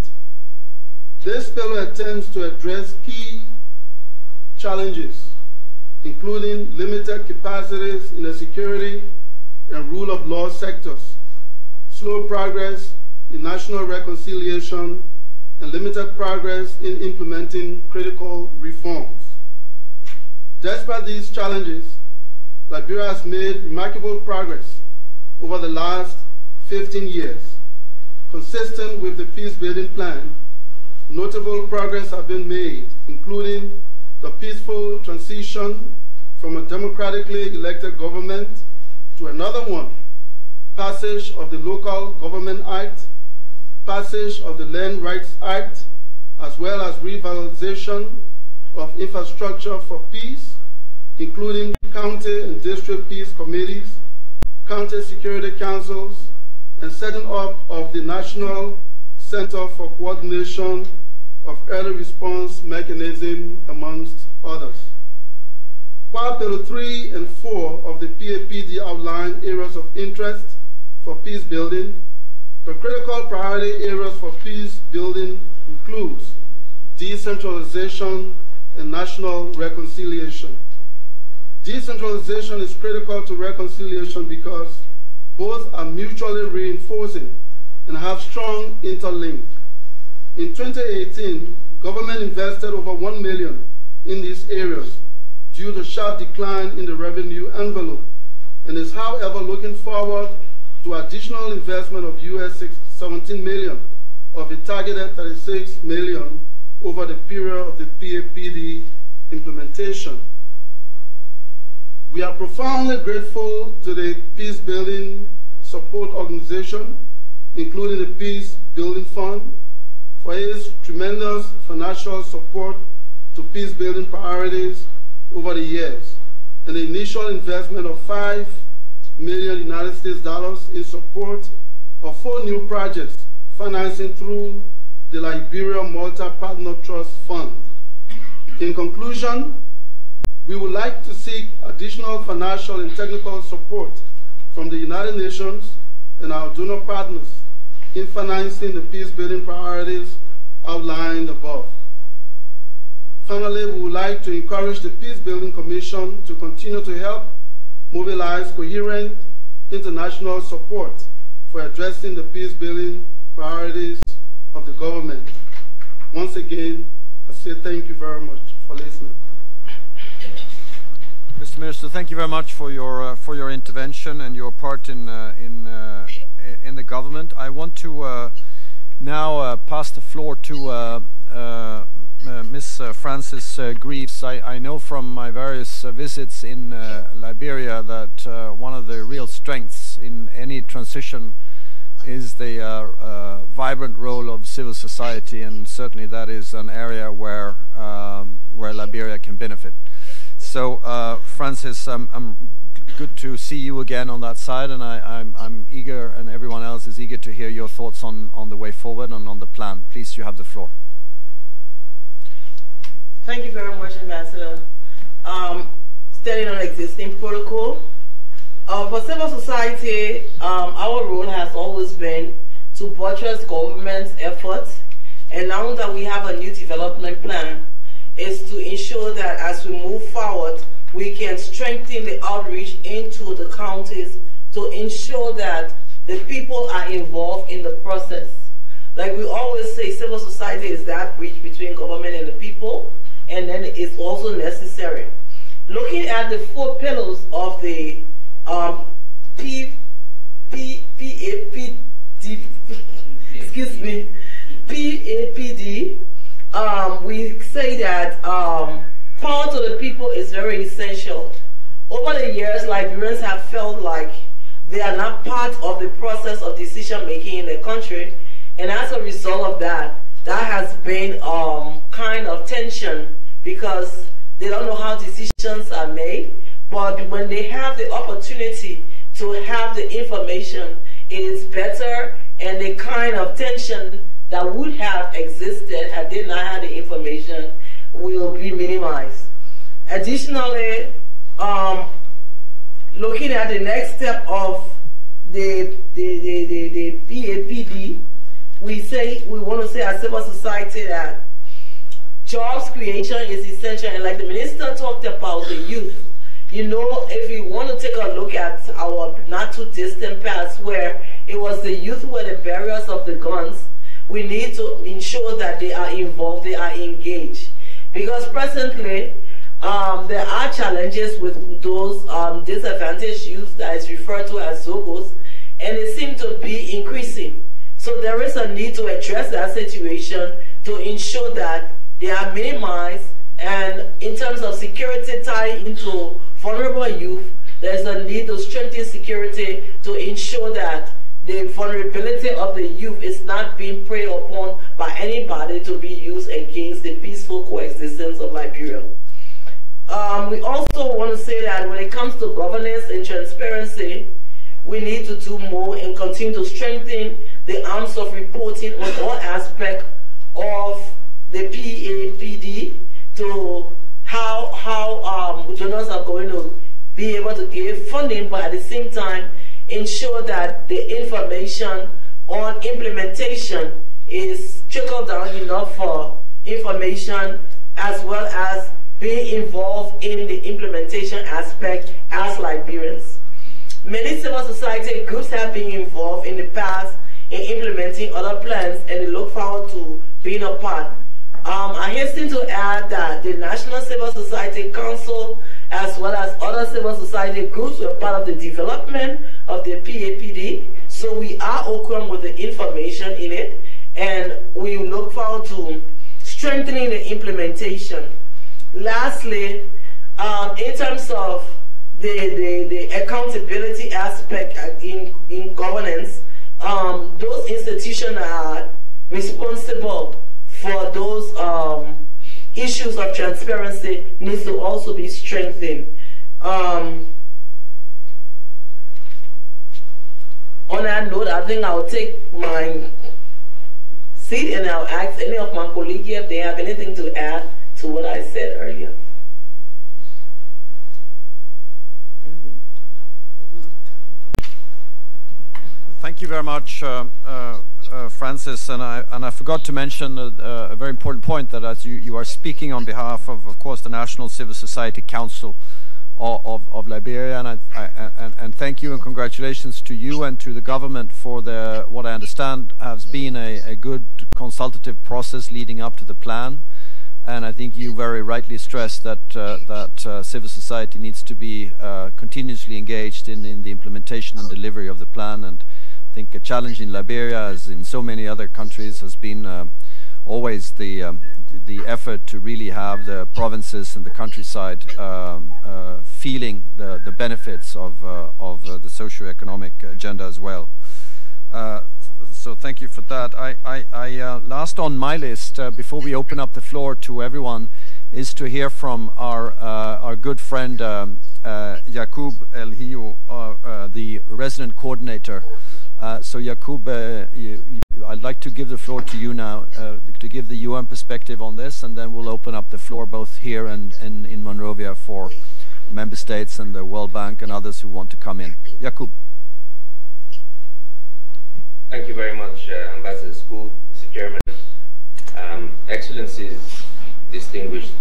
This pillar attempts to address key challenges, including limited capacities in the security and rule of law sectors, slow progress in national reconciliation, and limited progress in implementing critical reforms. Despite these challenges, Liberia has made remarkable progress over the last 15 years. Consistent with the peace-building plan, notable progress has been made, including the peaceful transition from a democratically elected government to another one, passage of the Local Government Act, passage of the Land Rights Act, as well as revitalization of infrastructure for peace, including county and district peace committees, county security councils, and setting up of the National Center for Coordination of Early Response Mechanism, amongst others. While Pillar 3 and 4 of the PAPD outline areas of interest for peace building, the critical priority areas for peace building includes decentralization and national reconciliation. Decentralization is critical to reconciliation because both are mutually reinforcing and have strong interlink. In 2018, government invested over $1 million in these areas due to sharp decline in the revenue envelope, and is however looking forward to additional investment of $17 million of a targeted $36 million over the period of the PAPD implementation. We are profoundly grateful to the Peace Building Support Organization, including the Peace Building Fund, for its tremendous financial support to peace building priorities over the years, and the initial investment of $5 million United States dollars in support of 4 new projects, financing through the Liberia Multi-Partner Trust Fund. In conclusion, we would like to seek additional financial and technical support from the United Nations and our donor partners in financing the peace-building priorities outlined above. Finally, we would like to encourage the Peace-Building Commission to continue to help mobilize coherent international support for addressing the peace-building priorities of the government. Once again, I say thank you very much for listening. Mr. Minister, thank you very much for your intervention and your part in the government. I want to now pass the floor to Ms. Frances Greaves. I know from my various visits in Liberia that one of the real strengths in any transition is the vibrant role of civil society, and certainly that is an area where Liberia can benefit. So, Frances, I'm good to see you again on that side, and I'm eager, and everyone else is eager to hear your thoughts on the way forward and on the plan. Please, you have the floor. Thank you very much, Ambassador. Standing on existing protocol. For civil society, our role has always been to buttress government's efforts, and now that we have a new development plan, is to ensure that as we move forward, we can strengthen the outreach into the counties to ensure that the people are involved in the process. Like we always say, civil society is that bridge between government and the people, and then it's also necessary. Looking at the 4 pillars of the PAPD, we say that power to the people is very essential. Over the years, Liberians have felt like they are not part of the process of decision making in the country, and as a result of that, that has been kind of tension because they don't know how decisions are made. But when they have the opportunity to have the information, it is better, and the kind of tension that would have existed had they not had the information will be minimized. Additionally, looking at the next step of the PAPD, we want to say as civil society that jobs creation is essential, and like the minister talked about the youth, you know, if we want to take a look at our not too distant past where it was the youth who were the bearers of the guns, we need to ensure that they are involved, they are engaged. Because presently, there are challenges with those disadvantaged youth that is referred to as Zogos, and they seem to be increasing. So there is a need to address that situation to ensure that they are minimized, and in terms of security tied into vulnerable youth, there's a need to strengthen security to ensure that the vulnerability of the youth is not being preyed upon by anybody to be used against the peaceful coexistence of Liberia. We also want to say that when it comes to governance and transparency, we need to do more and continue to strengthen the arms of reporting on all aspects of the PAPD to how donors are going to be able to give funding, but at the same time ensure that the information on implementation is trickled down enough for information, as well as being involved in the implementation aspect as Liberians. Many civil society groups have been involved in the past in implementing other plans, and they look forward to being a part. I hasten to add that the National Civil Society Council, as well as other civil society groups, were part of the development of the PAPD. So we are open with the information in it, and we look forward to strengthening the implementation. Lastly, in terms of the accountability aspect in governance, those institutions are responsible for those issues of transparency needs to also be strengthened. On that note, I think I'll take my seat and I'll ask any of my colleagues if they have anything to add to what I said earlier. Thank you very much, Francis. And I forgot to mention a very important point, that as you are speaking on behalf of course, the National Civil Society Council of Liberia, and thank you and congratulations to you and to the government for what I understand has been a good consultative process leading up to the plan. And I think you very rightly stressed that civil society needs to be continuously engaged in the implementation and delivery of the plan. And I think a challenge in Liberia, as in so many other countries, has been always the effort to really have the provinces and the countryside feeling the benefits of the socio-economic agenda as well. So thank you for that. Last on my list, before we open up the floor to everyone, is to hear from our good friend Yakub El Hiyo, the resident coordinator So Yakub, I'd like to give the floor to you now to give the UN perspective on this, and then we'll open up the floor both here and in Monrovia for member states and the World Bank and others who want to come in. Yakub. Thank you very much, Ambassador School, Mr. Chairman. Excellencies, distinguished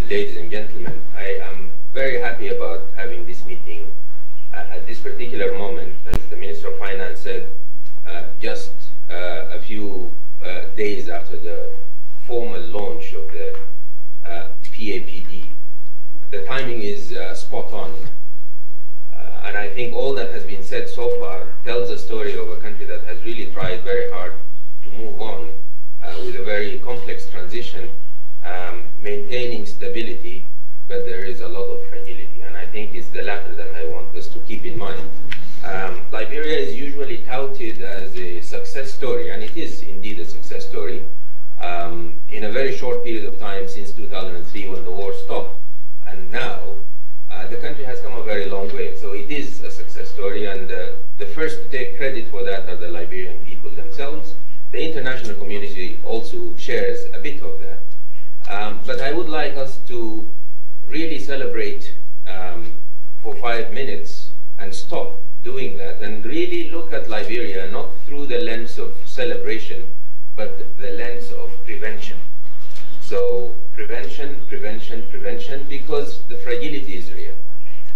ladies and gentlemen, I am very happy about having this meeting at this particular moment. As the Minister of Finance said, just a few days after the formal launch of the PAPD. The timing is spot on. And I think all that has been said so far tells a story of a country that has really tried very hard to move on with a very complex transition, maintaining stability, but there is a lot of fragility. And I think it's the latter that I want us to keep in mind. Liberia is usually touted as a success story, and it is indeed a success story. In a very short period of time since 2003 when the war stopped, and now the country has come a very long way. So it is a success story, and the first to take credit for that are the Liberian people themselves. The international community also shares a bit of that. But I would like us to really celebrate for 5 minutes and stop doing that and really look at Liberia not through the lens of celebration, but the lens of prevention. So prevention, prevention, prevention, because the fragility is real.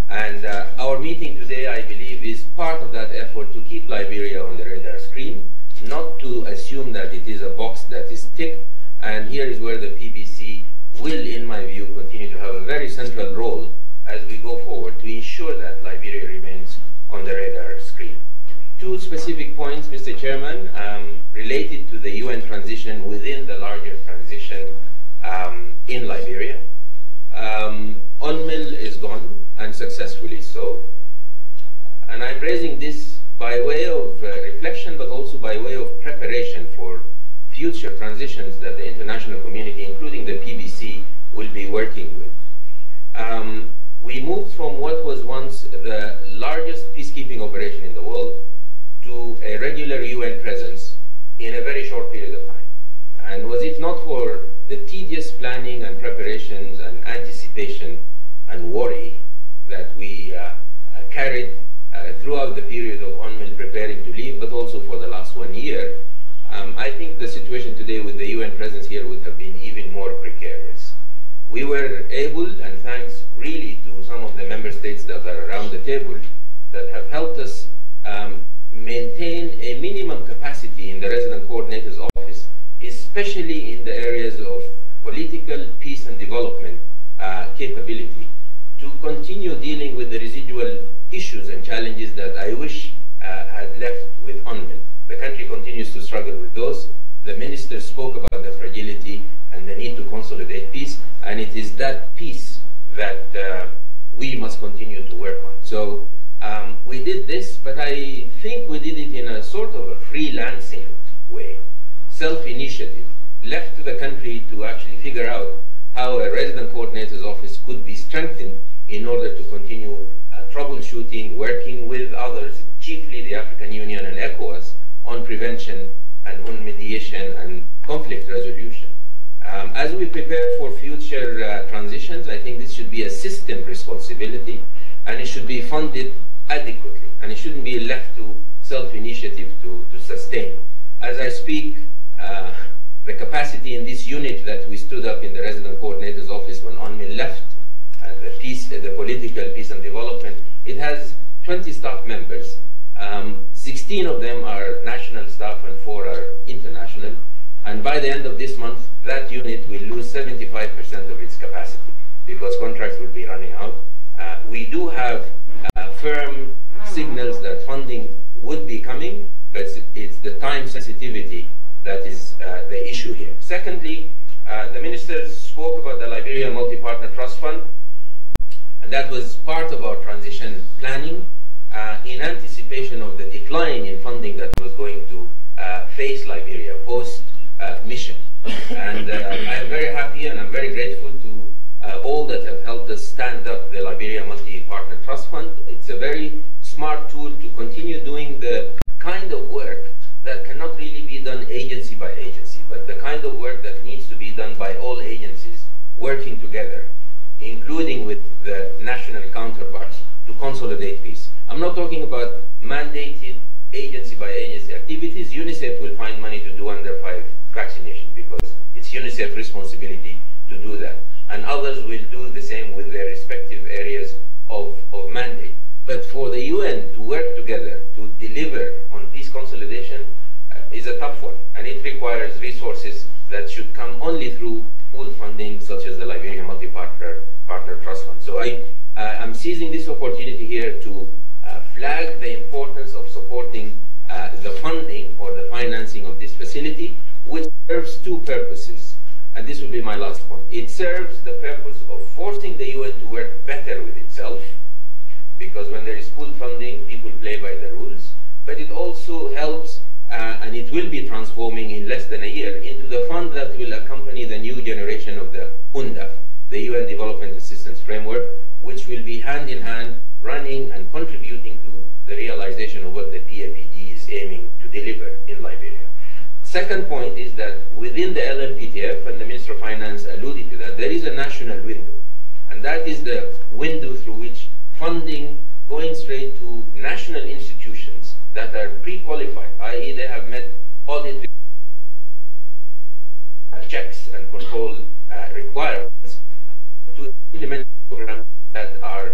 And our meeting today, I believe, is part of that effort to keep Liberia on the radar screen, not to assume that it is a box that is ticked. And here is where the PBC will, in my view, continue to have a very central role as we go forward to ensure that Liberia remains on the radar screen. Two specific points, Mr. Chairman, related to the UN transition within the larger transition in Liberia. UNMIL is gone, and successfully so. And I'm raising this by way of reflection, but also by way of preparation for future transitions that the international community, including the PBC, will be working with. We moved from what was once the largest peacekeeping operation in the world to a regular UN presence in a very short period of time. And was it not for the tedious planning and preparations and anticipation and worry that we carried throughout the period of UNMIL preparing to leave, but also for the last 1 year, I think the situation today with the UN presence here would have been even more precarious. We were able, and thanks really to some of the member states that are around the table, that have helped us maintain a minimum capacity in the resident coordinator's office, especially in the areas of political, peace and development capability, to continue dealing with the residual issues and challenges that I wish had left with UNMIL. The country continues to struggle with those. The minister spoke about the fragility and the need to consolidate peace, and it is that peace that we must continue to work on. So we did this, but I think we did it in a sort of a freelancing way, self-initiative, left to the country to actually figure out how a resident coordinator's office could be strengthened in order to continue troubleshooting, working with others, chiefly the African Union and ECOWAS, on prevention and on mediation and conflict resolution. As we prepare for future transitions, I think this should be a system responsibility, and it should be funded adequately, and it shouldn't be left to self-initiative to sustain. As I speak, the capacity in this unit that we stood up in the resident coordinator's office when UNMIL left, the political peace and development, it has 20 staff members. 16 of them are national staff and 4 are international. And by the end of this month, that unit will lose 75% of its capacity because contracts will be running out. We do have firm signals that funding would be coming, but it's the time sensitivity that is the issue here. Secondly, the ministers spoke about the Liberian Multi-Partner Trust Fund, and that was part of our transition planning in anticipation of the decline in funding that was going to face Liberia post-mission. And I am very happy and I'm very grateful to all that have helped us stand up the Liberia Multi-Partner Trust Fund. It's a very smart tool to continue doing the kind of work not talking about mandated agency by agency activities. UNICEF will find money to do under 5 vaccination because it's UNICEF's responsibility to do that. And others will do the same with their respective areas of mandate. But for the UN to work together to deliver on peace consolidation is a tough one, and it requires resources that should come only through pooled funding, such as the Liberia Multi-Partner Trust Fund. So I'm seizing this opportunity here to flag the importance of supporting the funding or the financing of this facility, which serves 2 purposes. And this will be my last point. It serves the purpose of forcing the UN to work better with itself, because when there is pooled funding, people play by the rules. But it also helps, and it will be transforming in less than a year, into the fund that will accompany the new generation of the UNDAF, the UN Development Assistance Framework, which will be hand in hand running and contributing to the realization of what the PAPD is aiming to deliver in Liberia. Second point is that within the LMPTF, and the Minister of Finance alluded to that, there is a national window. And that is the window through which funding going straight to national institutions that are pre-qualified, i.e. they have met audit checks and control requirements to implement programs that are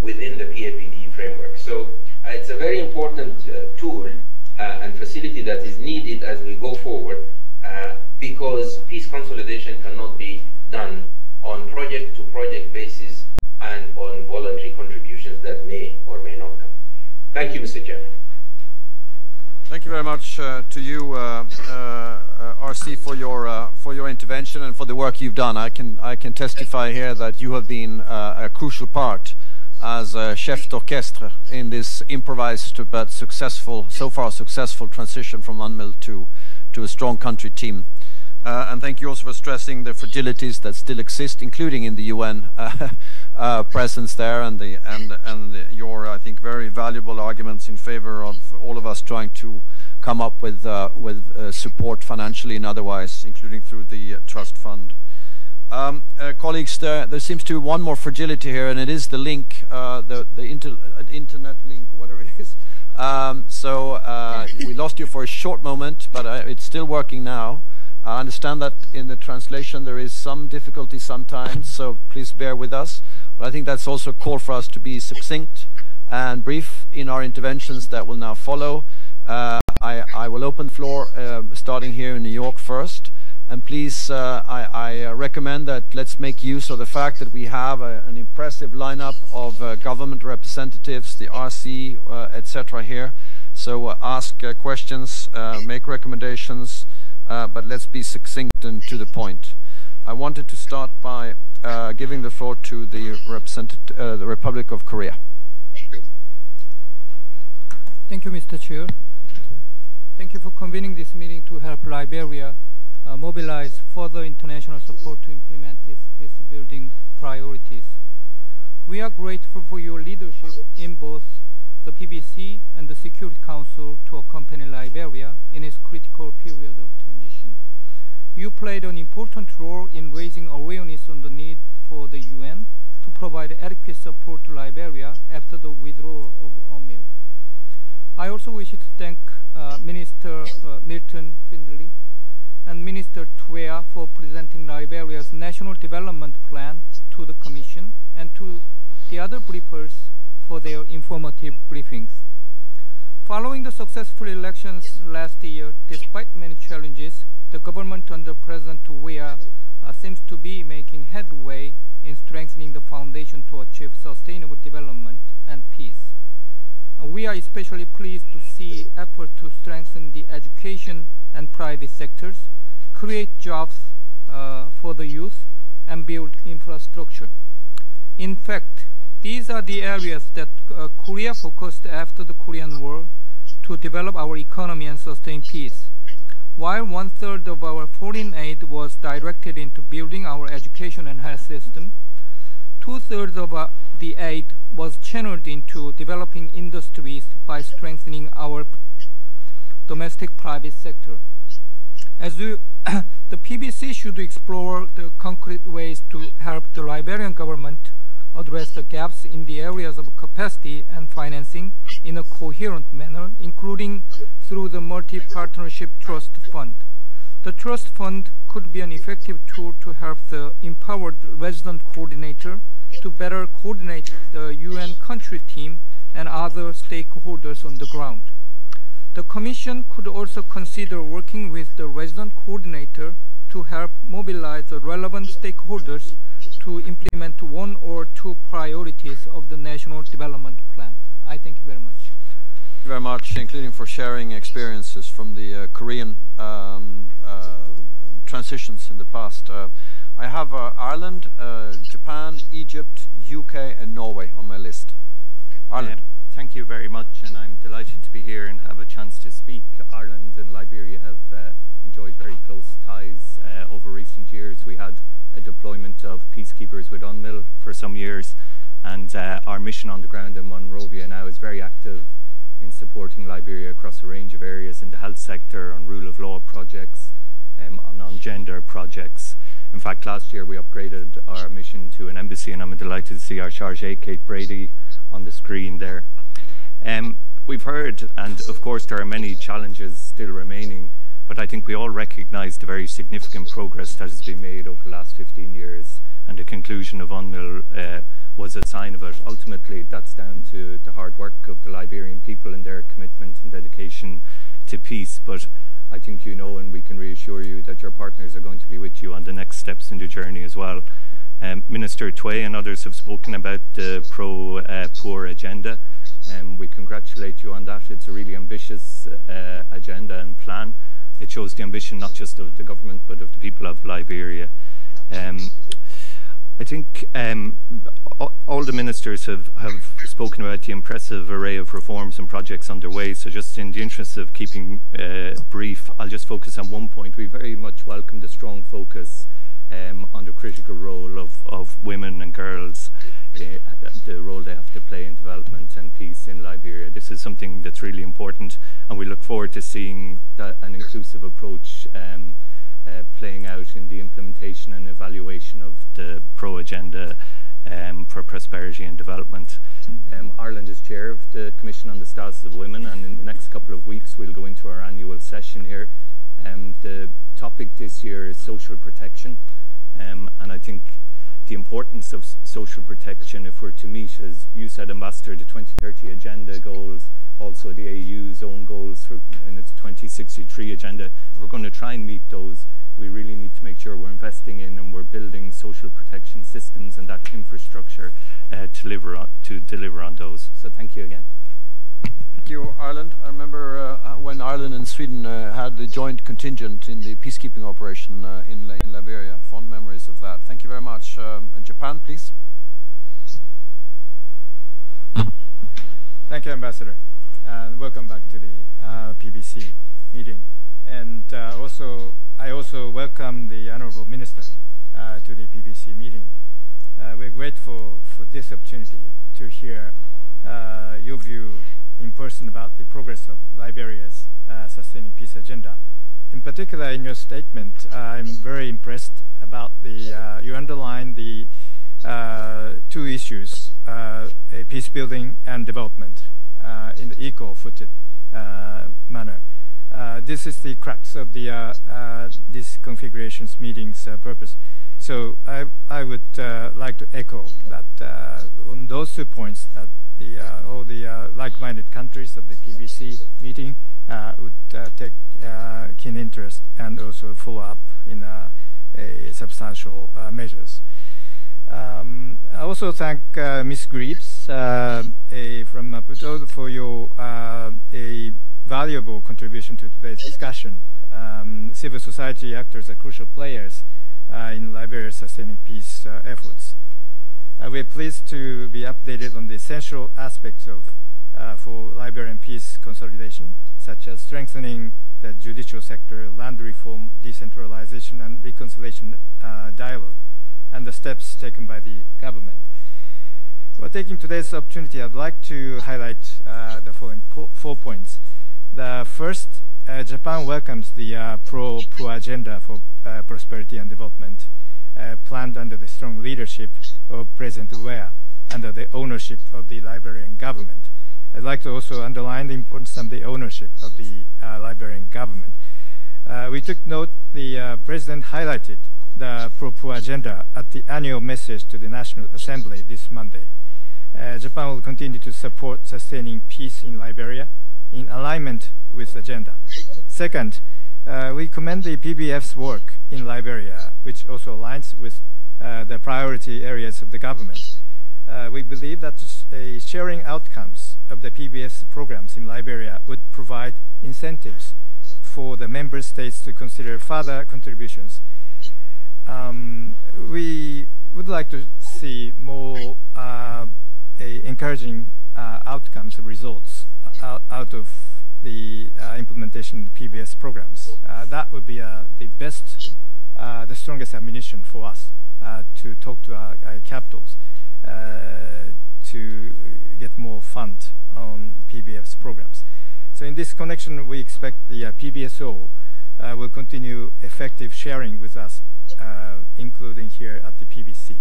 within the PAPD framework. So it's a very important tool and facility that is needed as we go forward, because peace consolidation cannot be done on project-to-project basis and on voluntary contributions that may or may not come. Thank you, Mr. Chairman. Thank you very much to you, RC, for your intervention and for the work you've done. I can testify here that you have been a crucial part as a chef d'orchestre in this improvised but successful, so far successful transition from UNMIL to a strong country team. And thank you also for stressing the fragilities that still exist, including in the UN presence there, and your, I think, very valuable arguments in favor of all of us trying to come up with support financially and otherwise, including through the trust fund. Colleagues, there seems to be one more fragility here, and it is the link, the internet link, whatever it is. We lost you for a short moment, but it's still working now. I understand that in the translation there is some difficulty sometimes, so please bear with us. But I think that's also a call for us to be succinct and brief in our interventions that will now follow. I will open the floor, starting here in New York first. And please, I recommend that let's make use of the fact that we have an impressive lineup of government representatives, the RC, etc. here. So ask questions, make recommendations, but let's be succinct and to the point. I wanted to start by giving the floor to the Republic of Korea. Thank you, Mr. Chair. Thank you for convening this meeting to help Liberia mobilize further international support to implement its peace-building priorities. We are grateful for your leadership in both the PBC and the Security Council to accompany Liberia in its critical period of transition. You played an important role in raising awareness on the need for the UN to provide adequate support to Liberia after the withdrawal of UNMIL. I also wish to thank Minister Milton Findley and Minister Tuea for presenting Liberia's National Development Plan to the Commission, and to the other briefers for their informative briefings. Following the successful elections last year, despite many challenges, the government under President Tuea seems to be making headway in strengthening the foundation to achieve sustainable development and peace. We are especially pleased to see efforts to strengthen the education and private sectors, create jobs for the youth, and build infrastructure. In fact, these are the areas that Korea focused after the Korean War to develop our economy and sustain peace. While 1/3 of our foreign aid was directed into building our education and health system, 2/3 of the aid was channeled into developing industries by strengthening our domestic private sector. As the PBC should explore the concrete ways to help the Liberian government address the gaps in the areas of capacity and financing in a coherent manner, including through the Multi-Partnership Trust Fund. The Trust Fund could be an effective tool to help the empowered resident coordinator to better coordinate the UN country team and other stakeholders on the ground. The Commission could also consider working with the resident coordinator to help mobilize the relevant stakeholders to implement one or two priorities of the National Development Plan. I thank you very much. Thank you very much, including for sharing experiences from the Korean transitions in the past. I have Ireland, Japan, Egypt, UK, and Norway on my list. Ireland. Thank you very much, and I'm delighted to be here and have a chance to speak. Ireland and Liberia have enjoyed very close ties over recent years. We had a deployment of peacekeepers with UNMIL for some years, and our mission on the ground in Monrovia now is very active in supporting Liberia across a range of areas in the health sector, on rule of law projects, and on gender projects. In fact, last year we upgraded our mission to an embassy, and I'm delighted to see our Chargé, Kate Brady, on the screen there. We've heard, and of course there are many challenges still remaining, but I think we all recognise the very significant progress that has been made over the last 15 years, and the conclusion of UNMIL was a sign of it. Ultimately, that's down to the hard work of the Liberian people and their commitment and dedication to peace, but I think you know, and we can reassure you, that your partners are going to be with you on the next steps in the journey as well. Minister Tway and others have spoken about the pro-poor agenda. We congratulate you on that. It's a really ambitious agenda and plan. It shows the ambition not just of the government but of the people of Liberia. I think all the ministers have spoken about the impressive array of reforms and projects underway, so just in the interest of keeping brief, I'll just focus on one point. We very much welcome the strong focus on the critical role of women and girls, the role they have to play in development and peace in Liberia. This is something that's really important, and we look forward to seeing an inclusive approach playing out in the implementation and evaluation of the PRO agenda for prosperity and development. Ireland is chair of the Commission on the Status of Women, and in the next couple of weeks we'll go into our annual session here. The topic this year is social protection, and I think the importance of social protection, if we're to meet, as you said, Ambassador, the 2030 agenda goals, also the AU's own goals in its 2063 agenda, if we're going to try and meet those, we really need to make sure we're investing in and we're building social protection systems and that infrastructure to deliver on those. So thank you again. Thank you, Ireland. I remember when Ireland and Sweden had the joint contingent in the peacekeeping operation in Liberia. Fond memories of that. Thank you very much. Japan, please. Thank you, Ambassador, and welcome back to the PBC meeting. And I also welcome the Honourable Minister to the PBC meeting. We're grateful for this opportunity to hear your view in person about the progress of Liberia's sustaining peace agenda. In particular, in your statement, I'm very impressed about you underline the two issues, peace building and development in the equal-footed manner. This is the crux of this configurations meeting's purpose. So I would like to echo that on those 2 points, that all the like-minded countries of the PBC meeting would take keen interest and also follow up in substantial measures. I also thank Ms. Greaves from Maputo for your valuable contribution to today's discussion. Civil society actors are crucial players in Liberia's sustaining peace efforts. We are pleased to be updated on the essential aspects for Liberian peace consolidation, such as strengthening the judicial sector, land reform, decentralization and reconciliation dialogue, and the steps taken by the government. Well, taking today's opportunity, I'd like to highlight the following 4 points. The first, Japan welcomes the pro-poor agenda for prosperity and development planned under the strong leadership of President Ueda. under the ownership of the Liberian government. I'd like to also underline the importance of the ownership of the Liberian government. We took note the President highlighted the pro-poor agenda at the annual message to the National Assembly this Monday. Japan will continue to support sustaining peace in Liberia in alignment with the agenda. Second, we commend the PBF's work in Liberia, which also aligns with the priority areas of the government. We believe that sharing outcomes of the PBS programs in Liberia would provide incentives for the member states to consider further contributions. We would like to see more encouraging outcomes and results out of the implementation of PBS programs. That would be the best, the strongest ammunition for us to talk to our capitals to get more fund on PBS programs. So in this connection, we expect the PBSO will continue effective sharing with us, including here at the PBC.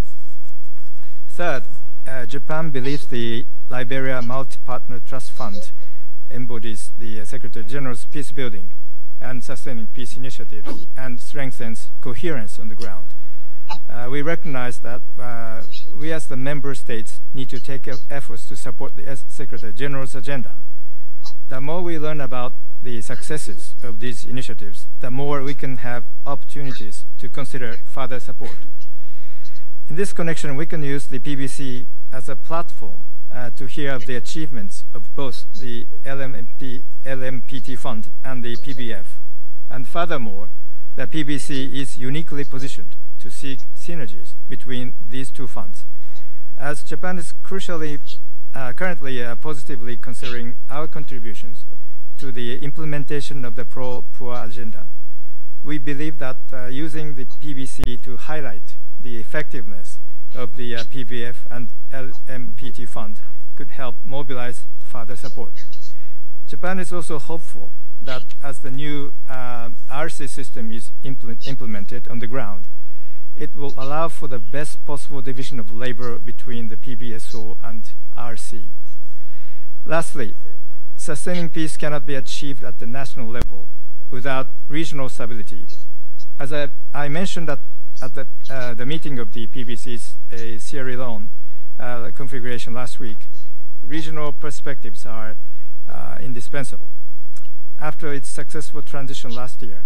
Third, Japan believes the Liberia Multi-Partner Trust Fund embodies the Secretary General's peace building and sustaining peace initiatives and strengthens coherence on the ground. We recognize that we as the member states need to take efforts to support the Secretary General's agenda. The more we learn about the successes of these initiatives, the more we can have opportunities to consider further support. In this connection, we can use the PBC as a platform to hear of the achievements of both the LMPT Fund and the PBF. And furthermore, the PBC is uniquely positioned to seek synergies between these two funds. As Japan is currently positively considering our contributions to the implementation of the pro-poor agenda, we believe that using the PBC to highlight the effectiveness of the PBF and LMPT Fund could help mobilize further support. Japan is also hopeful that as the new RC system is implemented on the ground, it will allow for the best possible division of labor between the PBSO and RC. Lastly, sustaining peace cannot be achieved at the national level without regional stability. As I mentioned at the meeting of the PBC's Sierra Leone configuration last week, regional perspectives are indispensable. After its successful transition last year,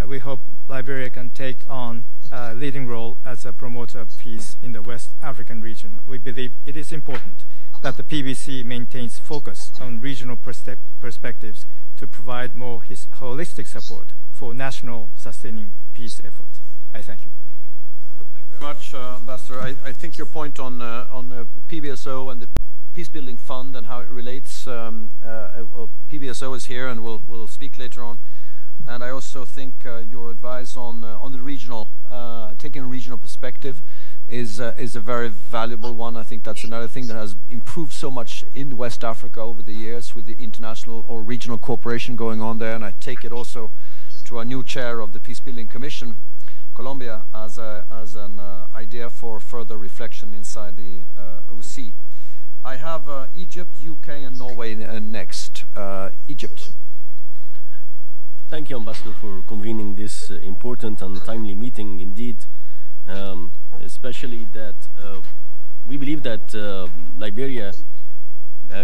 we hope Liberia can take on a leading role as a promoter of peace in the West African region. We believe it is important that the PBC maintains focus on regional perspectives to provide more holistic support for national sustaining peace efforts. I thank you. Thank you very much, Ambassador. I think your point on PBSO and the Peacebuilding Fund and how it relates, PBSO is here and will speak later on. And I also think your advice on the regional, taking a regional perspective is a very valuable one. I think that's another thing that has improved so much in West Africa over the years with the international or regional cooperation going on there. And I take it also to our new chair of the Peacebuilding Commission, Colombia, as an idea for further reflection inside the OC. I have Egypt, UK, and Norway next. Egypt. Thank you, Ambassador, for convening this important and timely meeting indeed, especially that we believe that Liberia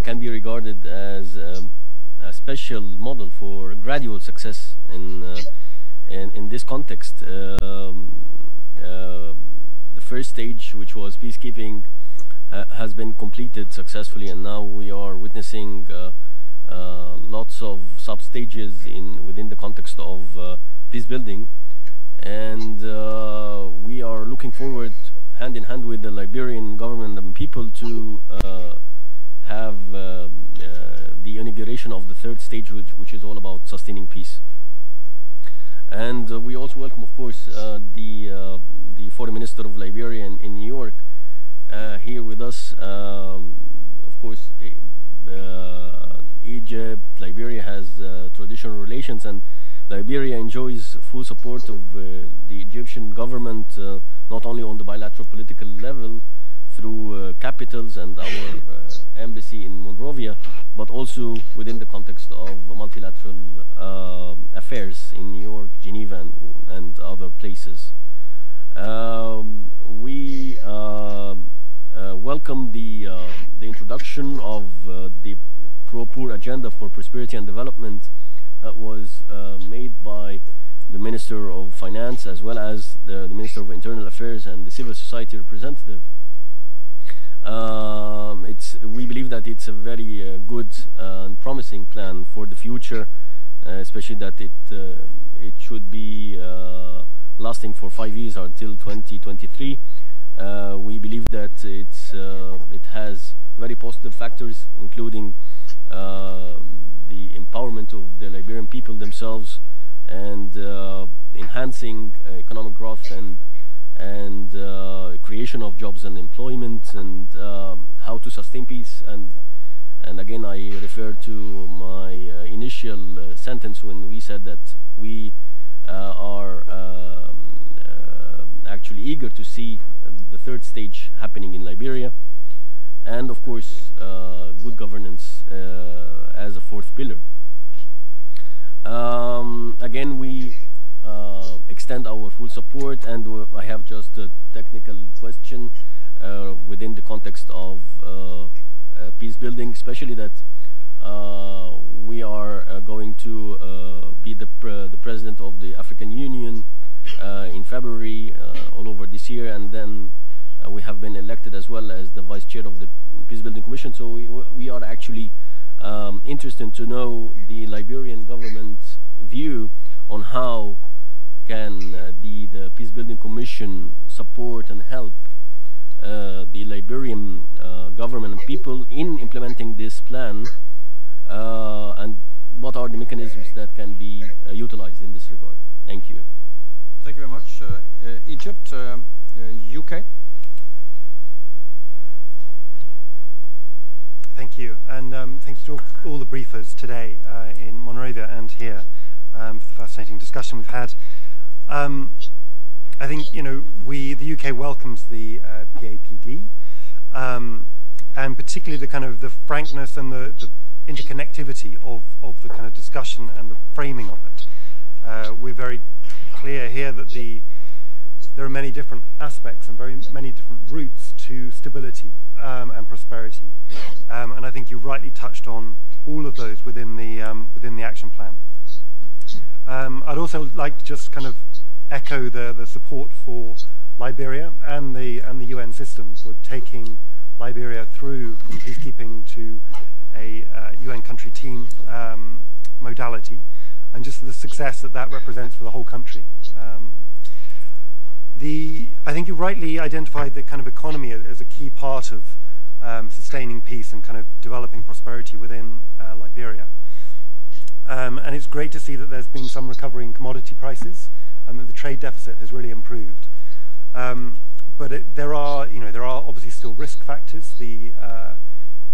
can be regarded as a special model for gradual success in this context. The first stage, which was peacekeeping, has been completed successfully, and now we are witnessing lots of sub-stages within the context of peace building, and we are looking forward, hand in hand with the Liberian government and people, to have the inauguration of the third stage, which is all about sustaining peace. And we also welcome, of course, the Foreign Minister of Liberia in New York here with us. Of course, Egypt, Liberia has traditional relations, and Liberia enjoys full support of the Egyptian government, not only on the bilateral political level through capitals and our embassy in Monrovia, but also within the context of multilateral affairs in New York, Geneva, and other places. We welcome the introduction of the Pro-Poor Agenda for Prosperity and Development that was made by the Minister of Finance as well as the Minister of Internal Affairs and the civil society representative. We believe that it's a very good and promising plan for the future, especially that it should be lasting for 5 years until 2023. We believe that it has very positive factors, including the empowerment of the Liberian people themselves, and enhancing economic growth and creation of jobs and employment, and how to sustain peace. And again, I refer to my initial sentence when we said that we are actually eager to see the third stage happening in Liberia, and of course good governance as a fourth pillar. Again, we extend our full support, and I have just a technical question within the context of peace building, especially that we are going to be the president of the African Union in February all over this year, and then we have been elected as well as the vice chair of the Peace Building Commission. So we are actually interested to know the Liberian government's view on how can the Peace Building Commission support and help the Liberian government and people in implementing this plan, and what are the mechanisms that can be utilized in this regard. Thank you. Thank you very much. Egypt, UK. Thank you, and thank you to all the briefers today in Monrovia and here for the fascinating discussion we've had. I think, the UK welcomes the PAPD, and particularly the kind of the frankness and the interconnectivity of the kind of discussion and the framing of it. We're very clear here that there are many different aspects and very many different routes to stability and prosperity, and I think you rightly touched on all of those within the action plan. I'd also like to just kind of echo the support for Liberia and the UN system for taking Liberia through from peacekeeping to a UN country team modality, and just the success that represents for the whole country. I think you rightly identified the kind of economy as a key part of sustaining peace and kind of developing prosperity within Liberia. And it's great to see that there's been some recovery in commodity prices and that the trade deficit has really improved. But there are obviously still risk factors. The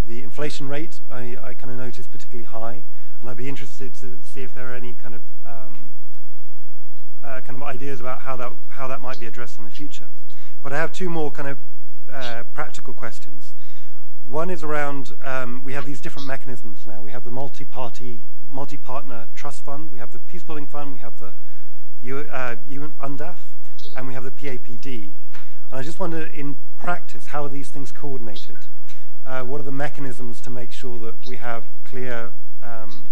inflation rate I kind of notice particularly high, and I'd be interested to see if there are any kind of ideas about how that might be addressed in the future. But I have two more kind of practical questions. One is around we have these different mechanisms now. We have the multi-partner trust fund, we have the peace building fund, we have the UN UNDAF, and we have the PAPD. And I just wonder, in practice, how are these things coordinated? What are the mechanisms to make sure that we have clear,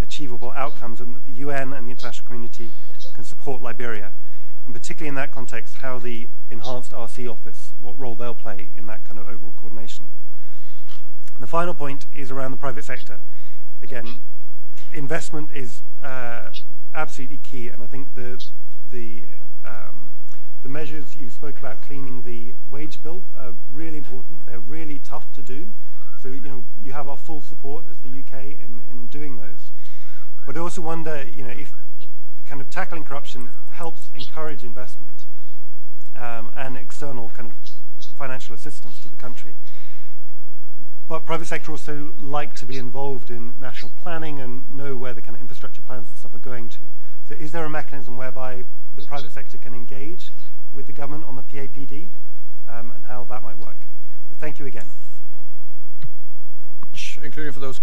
achievable outcomes, and that the UN and the international community can support Liberia? And particularly in that context, how the enhanced RC office, what role they'll play in that kind of overall coordination. And the final point is around the private sector. Again, investment is absolutely key, and I think the measures you spoke about cleaning the wage bill are really important. They're really tough to do, so you have our full support as the UK in doing those. But I also wonder, if kind of tackling corruption helps encourage investment and external kind of financial assistance to the country. But private sector also like to be involved in national planning and know where the kind of infrastructure plans and stuff are going to. So is there a mechanism whereby the private sector can engage with the government on the PAPD, and how that might work? Thank you again. Including for those